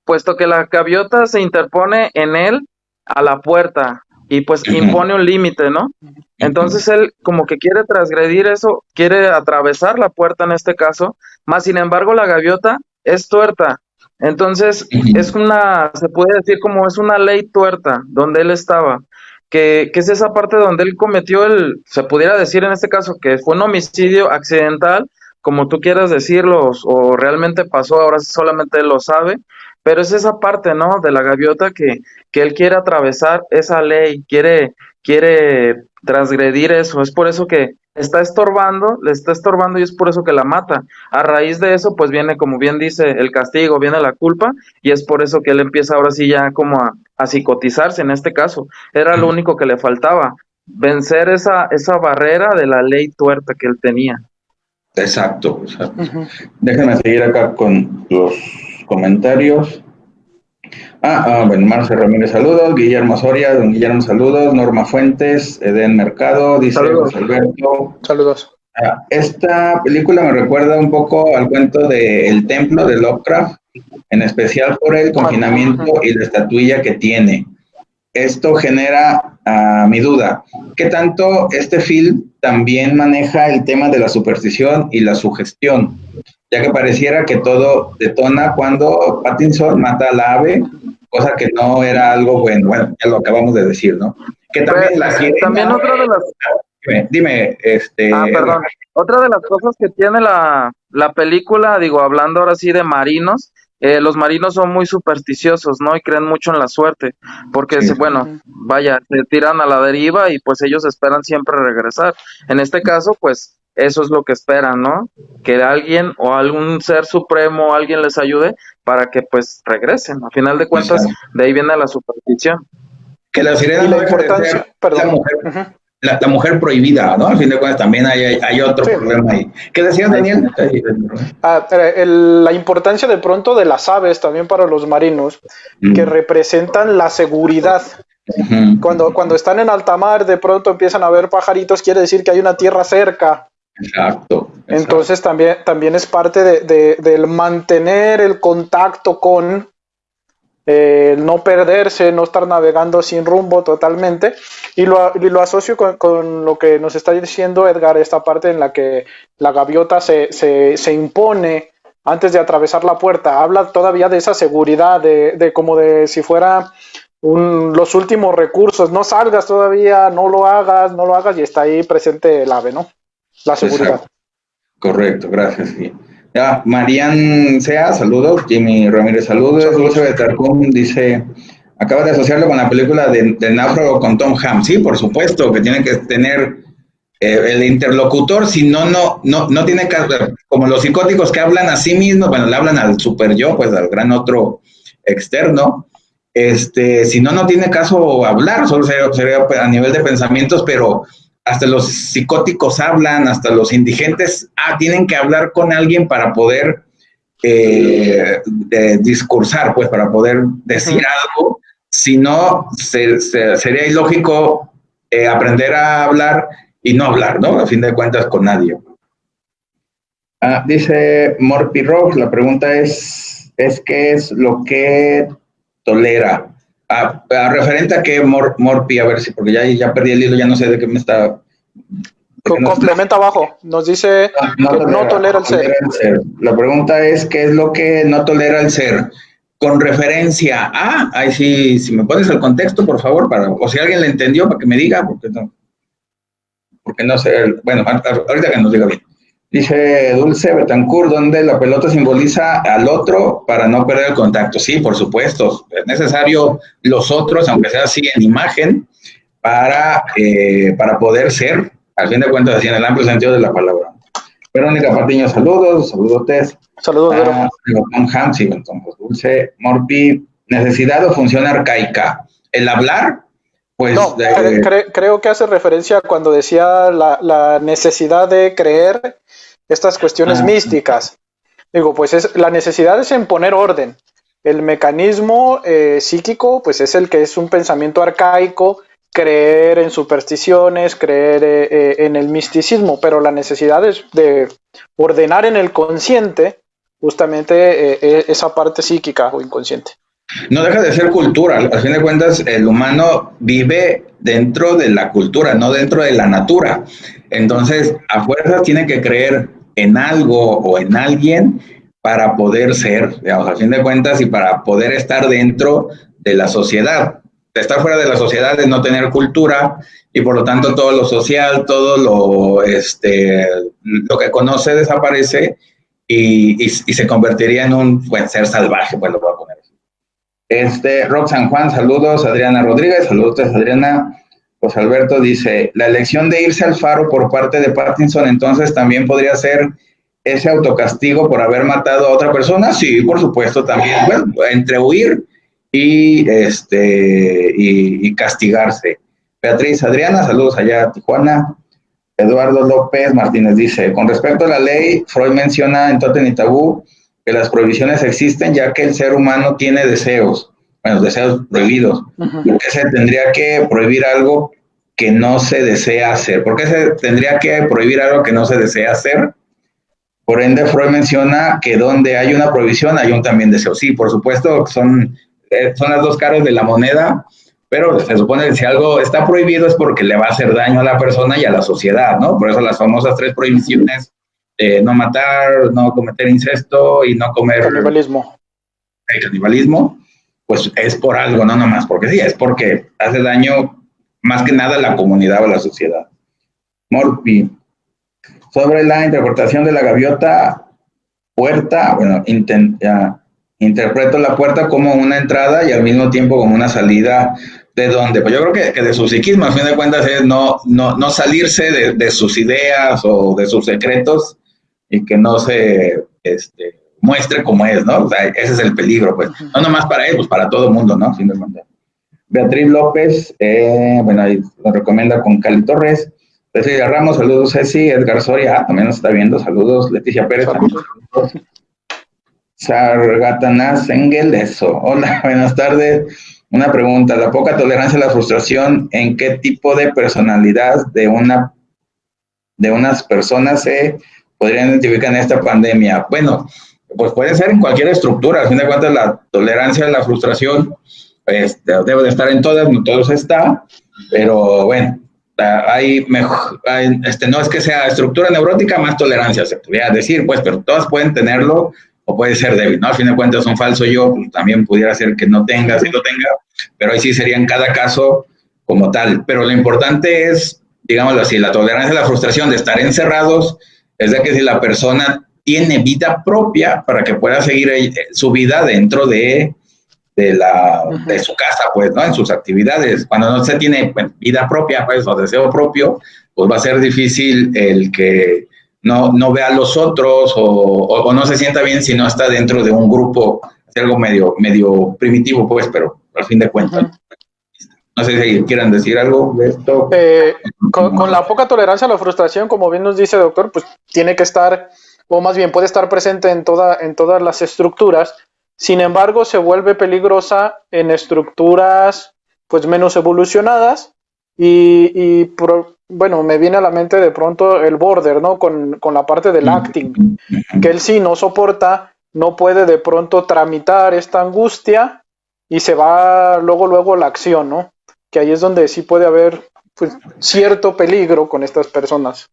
[SPEAKER 3] puesto que la gaviota se interpone en él a la puerta y pues impone un límite, ¿no? Entonces él como que quiere transgredir eso, quiere atravesar la puerta en este caso, más sin embargo la gaviota es tuerta. Entonces se puede decir como es una ley tuerta donde él estaba, que es esa parte donde él cometió se pudiera decir en este caso que fue un homicidio accidental, como tú quieras decirlo, o realmente pasó, ahora solamente él lo sabe, pero es esa parte, ¿no? De la gaviota que él quiere atravesar esa ley, quiere transgredir eso, es por eso que le está estorbando y es por eso que la mata. A raíz de eso, pues viene, como bien dice, el castigo, viene la culpa, y es por eso que él empieza ahora sí ya como a psicotizarse en este caso. Era lo único que le faltaba, vencer esa barrera de la ley tuerta que él tenía.
[SPEAKER 1] Exacto. Déjenme seguir acá con los comentarios. Bueno, Marce Ramírez, saludos. Guillermo Soria, don Guillermo, saludos. Norma Fuentes, Eden Mercado, dice
[SPEAKER 2] Saludos.
[SPEAKER 1] José Alberto.
[SPEAKER 2] Saludos.
[SPEAKER 1] Esta película me recuerda un poco al cuento de El Templo de Lovecraft, en especial por el confinamiento y la estatuilla que tiene. Esto genera mi duda. ¿Qué tanto este film también maneja el tema de la superstición y la sugestión? Ya que pareciera que todo detona cuando Pattinson mata a la ave, cosa que no era algo bueno. Bueno, ya lo acabamos de decir, ¿no? Que también la sirena...
[SPEAKER 3] También otra de las...
[SPEAKER 1] Dime,
[SPEAKER 3] perdón. Otra de las cosas que tiene la película, digo, hablando ahora sí de marinos, los marinos son muy supersticiosos, ¿no? Y creen mucho en la suerte, porque,
[SPEAKER 1] Sí.
[SPEAKER 3] bueno, vaya, se tiran a la deriva y pues ellos esperan siempre regresar. En este caso, pues, eso es lo que esperan, ¿no? Que alguien o algún ser supremo, alguien les ayude para que, pues, regresen. A final de cuentas, de ahí viene la superstición.
[SPEAKER 1] Que la sirena
[SPEAKER 2] Y la
[SPEAKER 1] no deja de ser
[SPEAKER 2] perdón.
[SPEAKER 1] la mujer, la mujer prohibida, ¿no? Al fin de cuentas también hay otro problema ahí. ¿Qué decías, Daniel?
[SPEAKER 2] La importancia de pronto de las aves también para los marinos, que representan la seguridad. Cuando están en alta mar, de pronto empiezan a ver pajaritos, quiere decir que hay una tierra cerca.
[SPEAKER 1] Exacto.
[SPEAKER 2] Entonces también es parte del mantener el contacto con no perderse, no estar navegando sin rumbo totalmente, y lo asocio con lo que nos está diciendo Edgar, esta parte en la que la gaviota se impone antes de atravesar la puerta. Habla todavía de esa seguridad, de como de si fuera los últimos recursos. No salgas todavía, no lo hagas, y está ahí presente el ave, ¿no? La seguridad.
[SPEAKER 1] Exacto. Correcto, gracias. Bien. Ya, Marian Sea, saludos. Jimmy Ramírez, saludos. Dulce Betarcún dice, acaba de asociarlo con la película de Náufrago con Tom Hanks. Sí, por supuesto, que tiene que tener el interlocutor, si no tiene que, como los psicóticos que hablan a sí mismos, bueno, le hablan al super yo, pues al gran otro externo. Si no tiene caso hablar, solo sería a nivel de pensamientos, pero hasta los psicóticos hablan, hasta los indigentes tienen que hablar con alguien para poder discursar, pues para poder decir algo. Si no, sería ilógico aprender a hablar y no hablar, ¿no? A fin de cuentas, con nadie. Dice Morphy Rock, la pregunta es ¿qué es lo que tolera? Referente a qué, Morphy, a ver si, porque ya perdí el hilo, ya no sé de qué me está...
[SPEAKER 2] Complementa abajo, nos dice que no tolera el ser.
[SPEAKER 1] La pregunta es ¿qué es lo que no tolera el ser? Con referencia a... Ahí sí, si me pones el contexto, por favor, o si alguien le entendió, para que me diga, porque no sé, bueno, ahorita que nos diga bien. Dice Dulce Betancourt, donde la pelota simboliza al otro para no perder el contacto. Sí, por supuesto, es necesario los otros, aunque sea así en imagen, para poder ser, al fin de cuentas, así en el amplio sentido de la palabra. Verónica Patiño, saludotes.
[SPEAKER 2] Saludos, Vero.
[SPEAKER 1] Tom Hanks, y entonces, Dulce Morphy, necesidad o función arcaica. El hablar, pues...
[SPEAKER 2] No, creo que hace referencia cuando decía la necesidad de creer estas cuestiones místicas. Digo, pues la necesidad es en poner orden. El mecanismo psíquico, pues es el que es un pensamiento arcaico, creer en supersticiones, creer en el misticismo, pero la necesidad es de ordenar en el consciente justamente esa parte psíquica o inconsciente.
[SPEAKER 1] No deja de ser cultura, al fin de cuentas el humano vive dentro de la cultura, no dentro de la natura. Entonces, a fuerzas tiene que creer en algo o en alguien para poder ser, digamos, al fin de cuentas, y para poder estar dentro de la sociedad. Estar fuera de la sociedad es no tener cultura, y por lo tanto todo lo social, todo lo que conoce desaparece y se convertiría en un ser salvaje, pues lo voy a poner. Rock San Juan, saludos. Adriana Rodríguez, saludos Adriana. José Alberto dice, la elección de irse al faro por parte de Pattinson entonces también podría ser ese autocastigo por haber matado a otra persona. Sí, por supuesto, también. Bueno, entre huir y castigarse. Beatriz Adriana, saludos allá a Tijuana. Eduardo López Martínez dice, con respecto a la ley, Freud menciona en Totem y Tabú que las prohibiciones existen ya que el ser humano tiene deseos. bueno, deseos prohibidos. ¿Por qué se tendría que prohibir algo que no se desea hacer? ¿Por qué se tendría que prohibir algo que no se desea hacer? Por ende, Freud menciona que donde hay una prohibición hay un también deseo. Sí, por supuesto, son las dos caras de la moneda, pero se supone que si algo está prohibido es porque le va a hacer daño a la persona y a la sociedad, ¿no? Por eso las famosas 3 prohibiciones, no matar, no cometer incesto y no comer
[SPEAKER 2] Canibalismo.
[SPEAKER 1] canibalismo, pues es por algo, no nomás porque sí, es porque hace daño más que nada a la comunidad o a la sociedad. Morphy, sobre la interpretación de la gaviota puerta, bueno, interpreto la puerta como una entrada y al mismo tiempo como una salida. ¿De dónde? Pues yo creo que de su psiquismo, a fin de cuentas, es no salirse de sus ideas o de sus secretos y que no se muestre como es, ¿no? O sea, ese es el peligro, pues. No nomás para él, pues para todo el mundo, ¿no? Fin de cuentas. Beatriz López, bueno, ahí lo recomienda con Cali Torres. Cecilia Ramos, saludos Ceci. Edgar Soria, también nos está viendo, saludos. Leticia Pérez, también saludos. Sargatanás Engel, eso. Hola, buenas tardes. Una pregunta, la poca tolerancia a la frustración, ¿en qué tipo de personalidad de unas personas se podrían identificar en esta pandemia? Bueno, pues puede ser en cualquier estructura, a fin de cuentas la tolerancia a la frustración debe de estar en todas, no todos está, pero bueno, no es que sea estructura neurótica más tolerancia, se podría decir, pues, pero todas pueden tenerlo o puede ser débil, ¿no? Al fin de cuentas, un falso yo pues, también pudiera ser que no tenga, sí lo tenga, pero ahí sí sería en cada caso como tal. Pero lo importante es, digámoslo así, la tolerancia a la frustración de estar encerrados, es de que si la persona tiene vida propia para que pueda seguir su vida dentro de su casa, pues, ¿no? En sus actividades. Cuando no se tiene vida propia, pues, o deseo propio, pues va a ser difícil el que no vea a los otros o no se sienta bien si no está dentro de un grupo, es algo medio primitivo, pues, pero al fin de cuentas. No sé si quieran decir algo de esto.
[SPEAKER 2] Con la poca tolerancia a la frustración, como bien nos dice el doctor, pues tiene que estar, o más bien puede estar presente en todas las estructuras. Sin embargo, se vuelve peligrosa en estructuras pues menos evolucionadas bueno, me viene a la mente de pronto el border, ¿no? Con la parte del acting, que él sí no soporta, no puede de pronto tramitar esta angustia y se va luego la acción, ¿no? Que ahí es donde sí puede haber pues, cierto peligro con estas personas.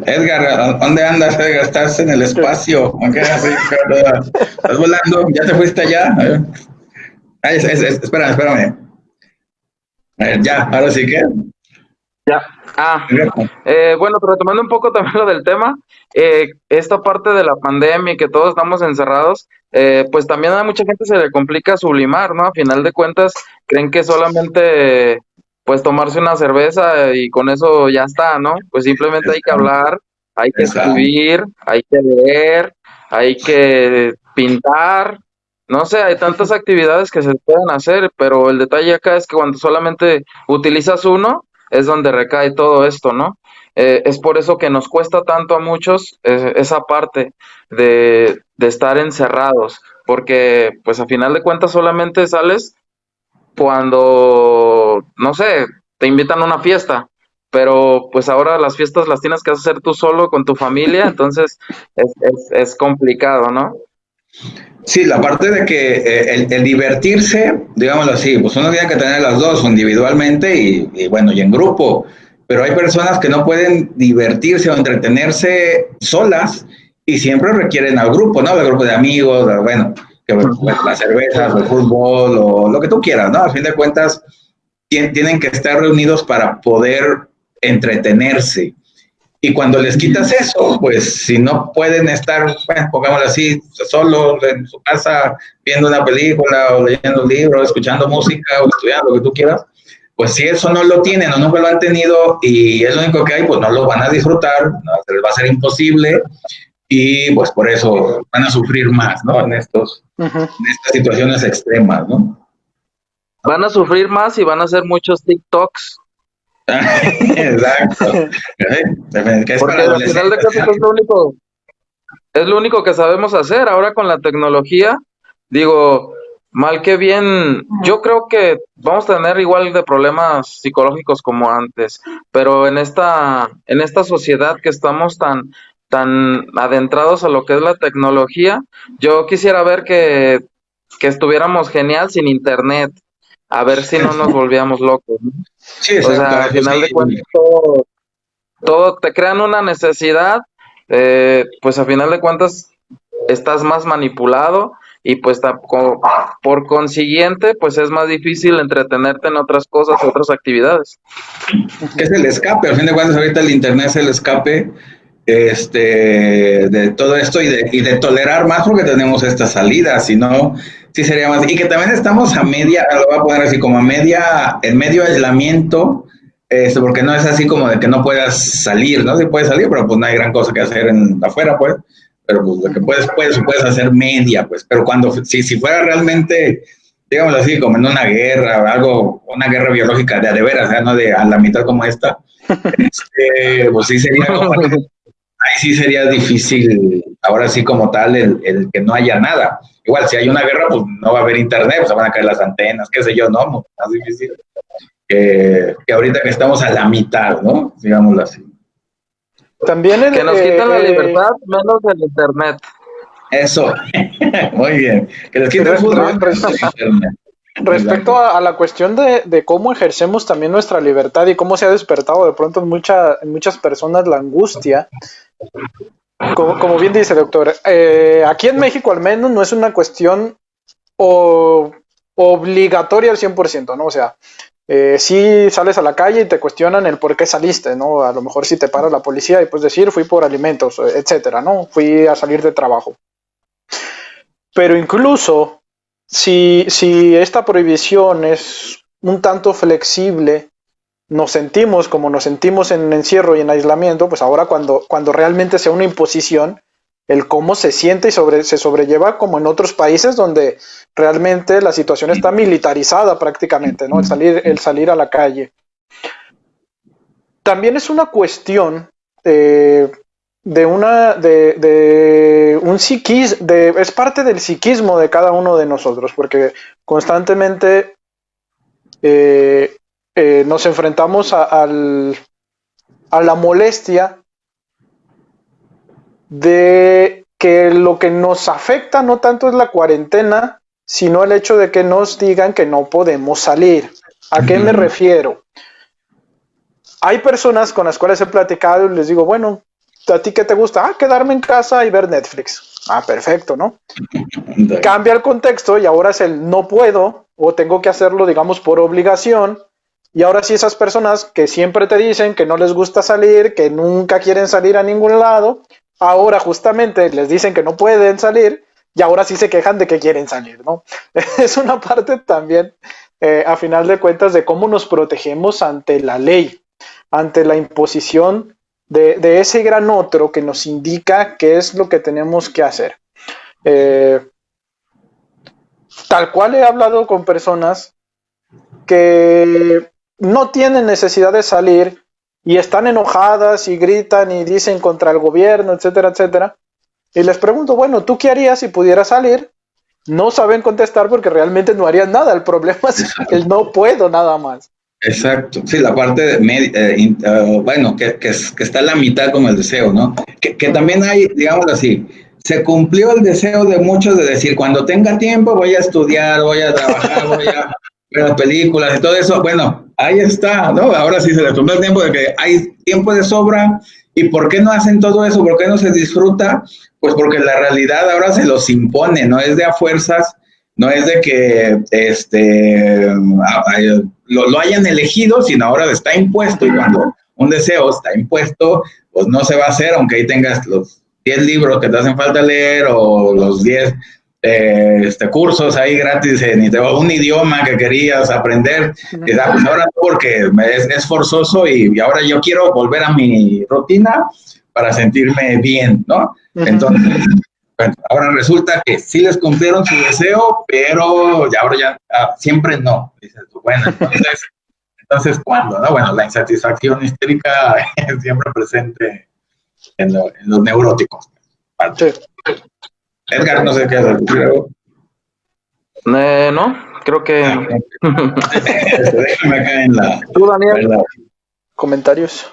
[SPEAKER 1] Edgar, ¿dónde andas, Edgar? ¿Estás en el espacio? ¿Okay? ¿Estás volando? ¿Ya te fuiste allá? Espérame. A ver, ya, ahora sí que.
[SPEAKER 3] Ya. Bueno, pero retomando un poco también lo del tema, esta parte de la pandemia y que todos estamos encerrados, pues también a mucha gente se le complica sublimar, ¿no? A final de cuentas, creen que solamente, pues, tomarse una cerveza y con eso ya está, ¿no? Pues simplemente hay que hablar, hay que escribir, hay que leer, hay que pintar, no sé, hay tantas actividades que se pueden hacer, pero el detalle acá es que cuando solamente utilizas uno, es donde recae todo esto, ¿no? Es por eso que nos cuesta tanto a muchos esa parte de estar encerrados, porque pues a final de cuentas solamente sales cuando, no sé, te invitan a una fiesta, pero pues ahora las fiestas las tienes que hacer tú solo con tu familia, entonces es complicado, ¿no?
[SPEAKER 1] Sí, la parte de que el divertirse, digámoslo así, pues uno tiene que tener las dos, individualmente y bueno, y en grupo, pero hay personas que no pueden divertirse o entretenerse solas y siempre requieren al grupo, ¿no? El grupo de amigos, bueno, las cervezas, o el fútbol, o lo que tú quieras, ¿no? Al fin de cuentas, tienen que estar reunidos para poder entretenerse. Y cuando les quitas eso, pues si no pueden estar, bueno, pongámoslo así, solos en su casa, viendo una película o leyendo un libro, escuchando música o estudiando, lo que tú quieras, pues si eso no lo tienen o nunca lo han tenido y es lo único que hay, pues no lo van a disfrutar, no, se les va a ser imposible y pues por eso van a sufrir más, ¿no? En estas situaciones extremas, ¿no?
[SPEAKER 3] Van a sufrir más y van a hacer muchos TikToks.
[SPEAKER 1] Exacto.
[SPEAKER 3] Porque al final de cuentas es lo único que sabemos hacer ahora con la tecnología. Digo, mal que bien, yo creo que vamos a tener igual de problemas psicológicos como antes, pero en esta sociedad que estamos tan adentrados a lo que es la tecnología, yo quisiera ver que estuviéramos genial sin internet, a ver si no nos volvíamos locos, ¿no?
[SPEAKER 1] Sí,
[SPEAKER 3] O
[SPEAKER 1] exacto,
[SPEAKER 3] sea, a
[SPEAKER 1] eso
[SPEAKER 3] final de
[SPEAKER 1] sí.
[SPEAKER 3] cuentas, todo te crean una necesidad, pues a final de cuentas estás más manipulado y pues por consiguiente pues es más difícil entretenerte en otras cosas, otras actividades.
[SPEAKER 1] Que es el escape, al fin de cuentas ahorita el internet es el escape de todo esto y de tolerar más porque tenemos esta salida, si no, sí sería más. Y que también estamos a media, lo voy a poner así, como a media, en medio aislamiento, porque no es así como de que no puedas salir, ¿no? Sí puedes salir, pero pues no hay gran cosa que hacer afuera, pues. Pero pues lo que puedes hacer media, pues. Pero si fuera realmente, digamos así, como en una guerra o algo, una guerra biológica de veras, ¿eh? No de a la mitad como esta, pues sí sería como, ahí sí sería difícil, ahora sí como tal, el que no haya nada. Igual, si hay una guerra, pues no va a haber internet, pues se van a caer las antenas, qué sé yo, ¿no? Más difícil que ahorita que estamos a la mitad, ¿no? Digámoslo así.
[SPEAKER 2] También
[SPEAKER 3] Que nos quitan la libertad menos el internet.
[SPEAKER 1] Eso, muy bien. Que les quite el
[SPEAKER 2] re- re-
[SPEAKER 1] fútbol,
[SPEAKER 2] res-
[SPEAKER 1] el internet.
[SPEAKER 2] respecto
[SPEAKER 1] Exacto.
[SPEAKER 2] a la cuestión de cómo ejercemos también nuestra libertad y cómo se ha despertado de pronto en muchas personas la angustia, como bien dice doctor, aquí en México al menos no es una cuestión o, obligatoria al 100%, ¿no? O sea, si sales a la calle y te cuestionan el por qué saliste, ¿no? A lo mejor si te para la policía y puedes decir fui por alimentos, etcétera, ¿no? Fui a salir de trabajo. Pero incluso si esta prohibición es un tanto flexible, nos sentimos como nos sentimos en encierro y en aislamiento, pues ahora cuando realmente sea una imposición, el cómo se siente y se sobrelleva como en otros países donde realmente la situación está militarizada prácticamente, ¿no? El salir a la calle. También es una cuestión de un psiquismo, es parte del psiquismo de cada uno de nosotros, porque constantemente eh, nos enfrentamos a la molestia de que lo que nos afecta no tanto es la cuarentena, sino el hecho de que nos digan que no podemos salir. ¿A qué me refiero? Hay personas con las cuales he platicado y les digo, bueno, ¿a ti qué te gusta? Ah, quedarme en casa y ver Netflix. Ah, perfecto, ¿no? Cambia el contexto y ahora es el no puedo o tengo que hacerlo, digamos, por obligación. Y ahora sí esas personas que siempre te dicen que no les gusta salir, que nunca quieren salir a ningún lado, ahora justamente les dicen que no pueden salir y ahora sí se quejan de que quieren salir, ¿no? Es una parte también, a final de cuentas, de cómo nos protegemos ante la ley, ante la imposición de ese gran otro que nos indica qué es lo que tenemos que hacer. Eh, Tal cual he hablado con personas que no tienen necesidad de salir y están enojadas y gritan y dicen contra el gobierno, etcétera, etcétera. Y les pregunto, bueno, ¿tú qué harías si pudieras salir? No saben contestar porque realmente no harían nada. El problema es el no puedo nada más.
[SPEAKER 1] Exacto, sí, la parte bueno, que está en la mitad como el deseo, ¿no? Que también hay, digamos así, se cumplió el deseo de muchos de decir, cuando tenga tiempo voy a estudiar, voy a trabajar, voy a ver las películas y todo eso. Bueno, ahí está, ¿no? Ahora sí se les cumplió el tiempo de que hay tiempo de sobra. ¿Y por qué no hacen todo eso? ¿Por qué no se disfruta? Pues porque la realidad ahora se los impone, no es de a fuerzas, no es de que lo hayan elegido, sino ahora está impuesto y cuando un deseo está impuesto, pues no se va a hacer, aunque ahí tengas los 10 libros que te hacen falta leer o los 10 cursos ahí gratis o un idioma que querías aprender, pues ahora no porque es forzoso y ahora yo quiero volver a mi rutina para sentirme bien, ¿no? Entonces, bueno, ahora resulta que sí les cumplieron su deseo, pero ahora ya siempre no. Dices, bueno, entonces ¿cuándo? ¿No? Bueno, la insatisfacción histérica es siempre presente en los neuróticos.
[SPEAKER 2] Sí.
[SPEAKER 1] Edgar, no sé qué decir.
[SPEAKER 3] No, creo que...
[SPEAKER 1] Déjame acá
[SPEAKER 3] ¿Tú, Daniel?
[SPEAKER 1] en la-
[SPEAKER 2] Comentarios.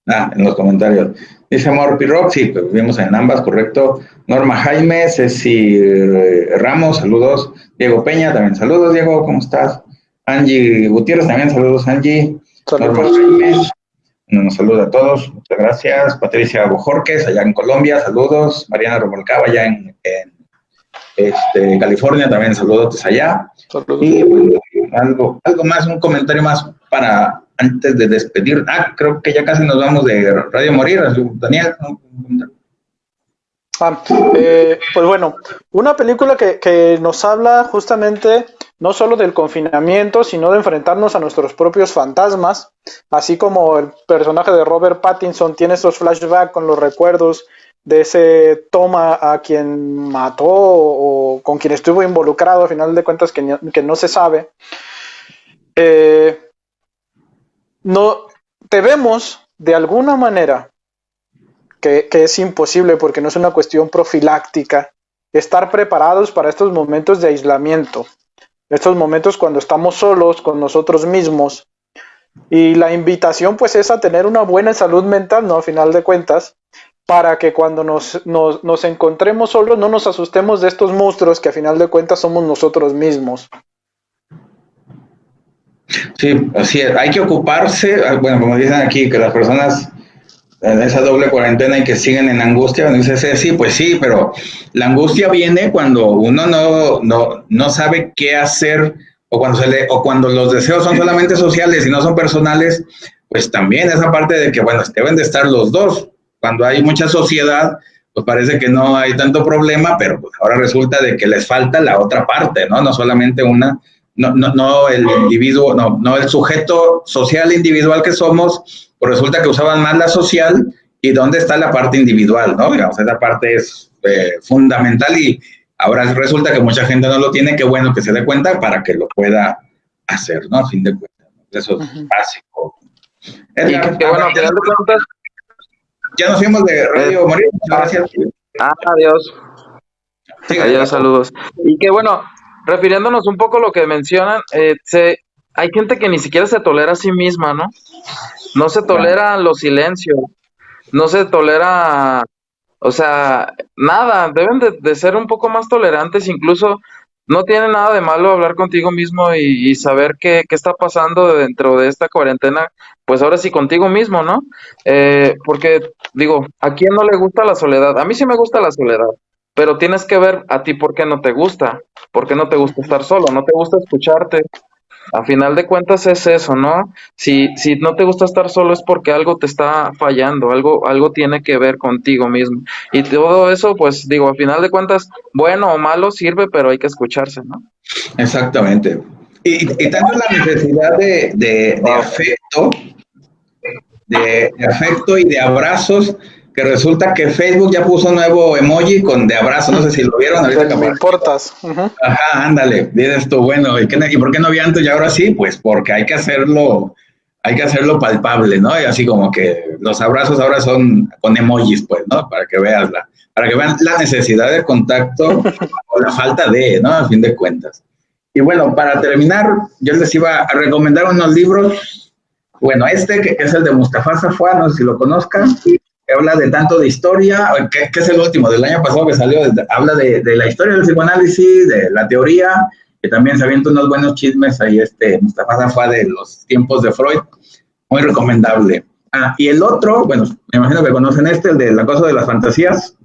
[SPEAKER 1] en los comentarios. Dice Amor Pirroc, sí, pues vimos en ambas, correcto. Norma Jaime, Ceci Ramos, saludos. Diego Peña, también saludos, Diego, ¿cómo estás? Angie Gutiérrez, también saludos, Angie. Norma
[SPEAKER 2] Saludos.
[SPEAKER 1] Jaime, nos saluda a todos, muchas gracias. Patricia Bojorques, allá en Colombia, saludos. Mariana Romolcaba, allá en California, también saludos allá.
[SPEAKER 2] Saludos.
[SPEAKER 1] Y bueno, algo más, un comentario más para antes de despedir. Creo que ya casi nos vamos de Radio Morir, Daniel.
[SPEAKER 2] Pues bueno, una película que nos habla justamente no solo del confinamiento, sino de enfrentarnos a nuestros propios fantasmas, así como el personaje de Robert Pattinson tiene esos flashbacks con los recuerdos de ese Toma a quien mató o con quien estuvo involucrado, a final de cuentas que no se sabe. No debemos de alguna manera, que es imposible porque no es una cuestión profiláctica, estar preparados para estos momentos de aislamiento, estos momentos cuando estamos solos con nosotros mismos, y la invitación pues es a tener una buena salud mental, ¿no? A final de cuentas, para que cuando nos encontremos solos no nos asustemos de estos monstruos que a final de cuentas somos nosotros mismos.
[SPEAKER 1] Sí, así es. Hay que ocuparse, bueno, como dicen aquí, que las personas en esa doble cuarentena y que siguen en angustia, dice sí, pues sí, pero la angustia viene cuando uno no sabe qué hacer o cuando los deseos son solamente sociales y no son personales, pues también esa parte de que, bueno, deben de estar los dos. Cuando hay mucha sociedad, pues parece que no hay tanto problema, pero pues ahora resulta de que les falta la otra parte, ¿no? No solamente una, no el individuo, no el sujeto social individual que somos, pues resulta que usaban más la social y dónde está la parte individual, ¿no? Digamos, esa parte es fundamental y ahora resulta que mucha gente no lo tiene, qué bueno que se dé cuenta para que lo pueda hacer, ¿no? A fin de cuentas, eso es básico.
[SPEAKER 3] Edgar, y que bueno, a final de cuentas...
[SPEAKER 1] Ya nos fuimos de Radio Morir, muchas gracias.
[SPEAKER 3] Adiós.
[SPEAKER 1] Sí,
[SPEAKER 3] adiós, saludos. Y que bueno, refiriéndonos un poco a lo que mencionan, hay gente que ni siquiera se tolera a sí misma, ¿no? No se tolera los silencios, no se tolera, o sea, nada, deben de ser un poco más tolerantes, incluso no tiene nada de malo hablar contigo mismo y saber qué está pasando dentro de esta cuarentena, pues ahora sí contigo mismo, ¿no? Porque digo, ¿a quién no le gusta la soledad? A mí sí me gusta la soledad, pero tienes que ver a ti por qué no te gusta, por qué no te gusta estar solo, no te gusta escucharte. A final de cuentas es eso, ¿no? Si no te gusta estar solo es porque algo te está fallando, algo tiene que ver contigo mismo. Y todo eso, pues digo, a final de cuentas, bueno o malo sirve, pero hay que escucharse, ¿no?
[SPEAKER 1] Exactamente. Y tanto la necesidad de afecto y de abrazos, que resulta que Facebook ya puso un nuevo emoji con de abrazo, no sé si lo vieron ahorita.
[SPEAKER 2] Me importas. Uh-huh.
[SPEAKER 1] Ajá, ándale, dices tú, bueno, ¿y por qué no había antes y ahora sí? Pues porque hay que hacerlo palpable, ¿no? Y así como que los abrazos ahora son con emojis, pues, ¿no? Para que vean la necesidad de contacto o la falta de, ¿no? A fin de cuentas. Y bueno, para terminar, yo les iba a recomendar unos libros. Bueno, que es el de Mustafa Safwan, no sé si lo conozcan, que habla de tanto de historia, que es el último del año pasado que salió, habla de la historia del psicoanálisis, de la teoría, que también se avienta unos buenos chismes ahí, Mustafa Safwan de los tiempos de Freud, muy recomendable. Y el otro, bueno, me imagino que conocen el de La cosa de las fantasías,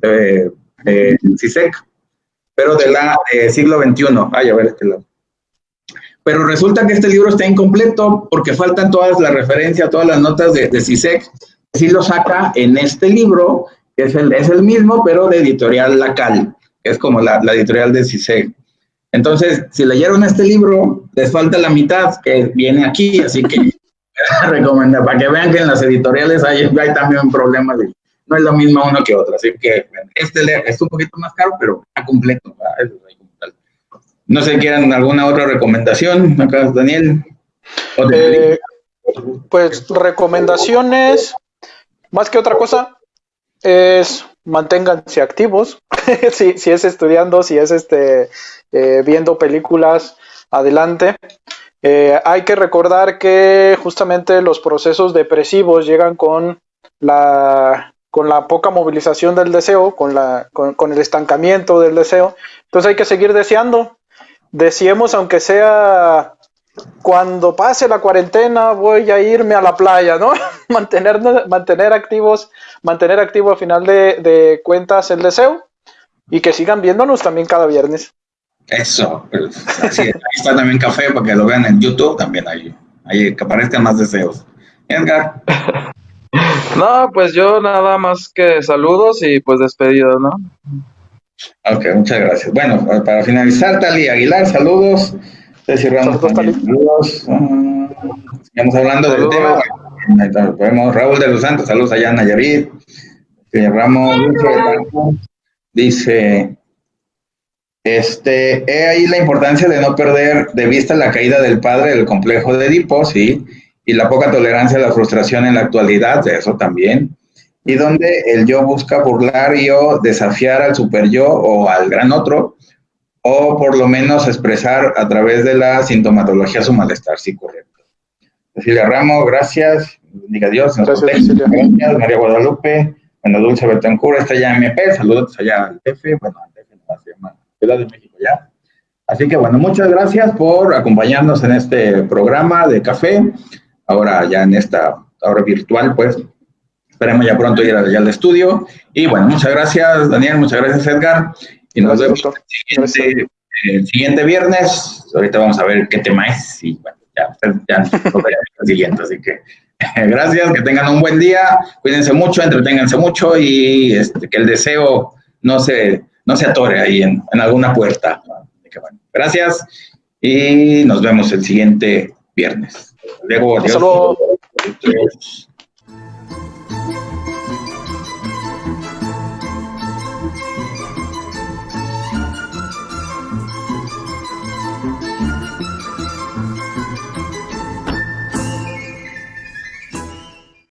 [SPEAKER 1] Zizek, pero de la siglo XXI. A ver, pero resulta que este libro está incompleto porque faltan todas las referencias, todas las notas de Zizek. Sí lo saca en este libro, que es el mismo, pero de editorial Lacal, que es como la editorial de Zizek. Entonces, si leyeron este libro, les falta la mitad que viene aquí, así que recomendar, para que vean que en las editoriales hay también problemas de, no es lo mismo uno que otro, así que es un poquito más caro, pero está completo. No sé, ¿quieren alguna otra recomendación acá, Daniel?
[SPEAKER 2] Pues recomendaciones, más que otra cosa, es manténganse activos. si es estudiando, si es viendo películas, adelante. Hay que recordar que justamente los procesos depresivos llegan con la poca movilización del deseo, con el estancamiento del deseo. Entonces hay que seguir deseando. Deseemos, aunque sea cuando pase la cuarentena, voy a irme a la playa, ¿no? mantener activo a final de cuentas el deseo, y que sigan viéndonos también cada viernes.
[SPEAKER 1] Eso, pues, así es. Ahí está también Café para que lo vean en YouTube, también ahí que aparezcan más deseos. Edgar.
[SPEAKER 3] No, pues yo nada más que saludos y pues despedidos, ¿no?
[SPEAKER 1] Ok, muchas gracias. Bueno, para finalizar, Tali Aguilar, saludos. Ceci Ramos también, saludos. Sigamos hablando del tema. Bueno, vemos Raúl de los Santos, saludos allá en Nayarit. Ramos dice, he ahí la importancia de no perder de vista la caída del padre del complejo de Edipo, ¿sí? Y la poca tolerancia a la frustración en la actualidad, eso también. Y donde el yo busca burlar y o desafiar al super yo o al gran otro, o por lo menos expresar a través de la sintomatología su malestar, sí, correcto. Cecilia Ramos, gracias. Diga Dios,
[SPEAKER 2] gracias,
[SPEAKER 1] María Guadalupe, bueno, Dulce Betancur, está ya MP, saludos allá al jefe, bueno, al jefe no se llama Ciudad de México ya. Así que bueno, muchas gracias por acompañarnos en este programa de café, ahora ya en esta hora virtual, pues. Esperemos ya pronto ir allá al estudio. Y bueno, muchas gracias, Daniel, muchas gracias, Edgar. Y nos vemos el siguiente viernes. Ahorita vamos a ver qué tema es. Y bueno, ya nos veremos el siguiente. Así que gracias, que tengan un buen día. Cuídense mucho, entreténganse mucho y que el deseo no se atore ahí en alguna puerta. Así que, bueno, gracias y nos vemos el siguiente viernes. Luego, adiós.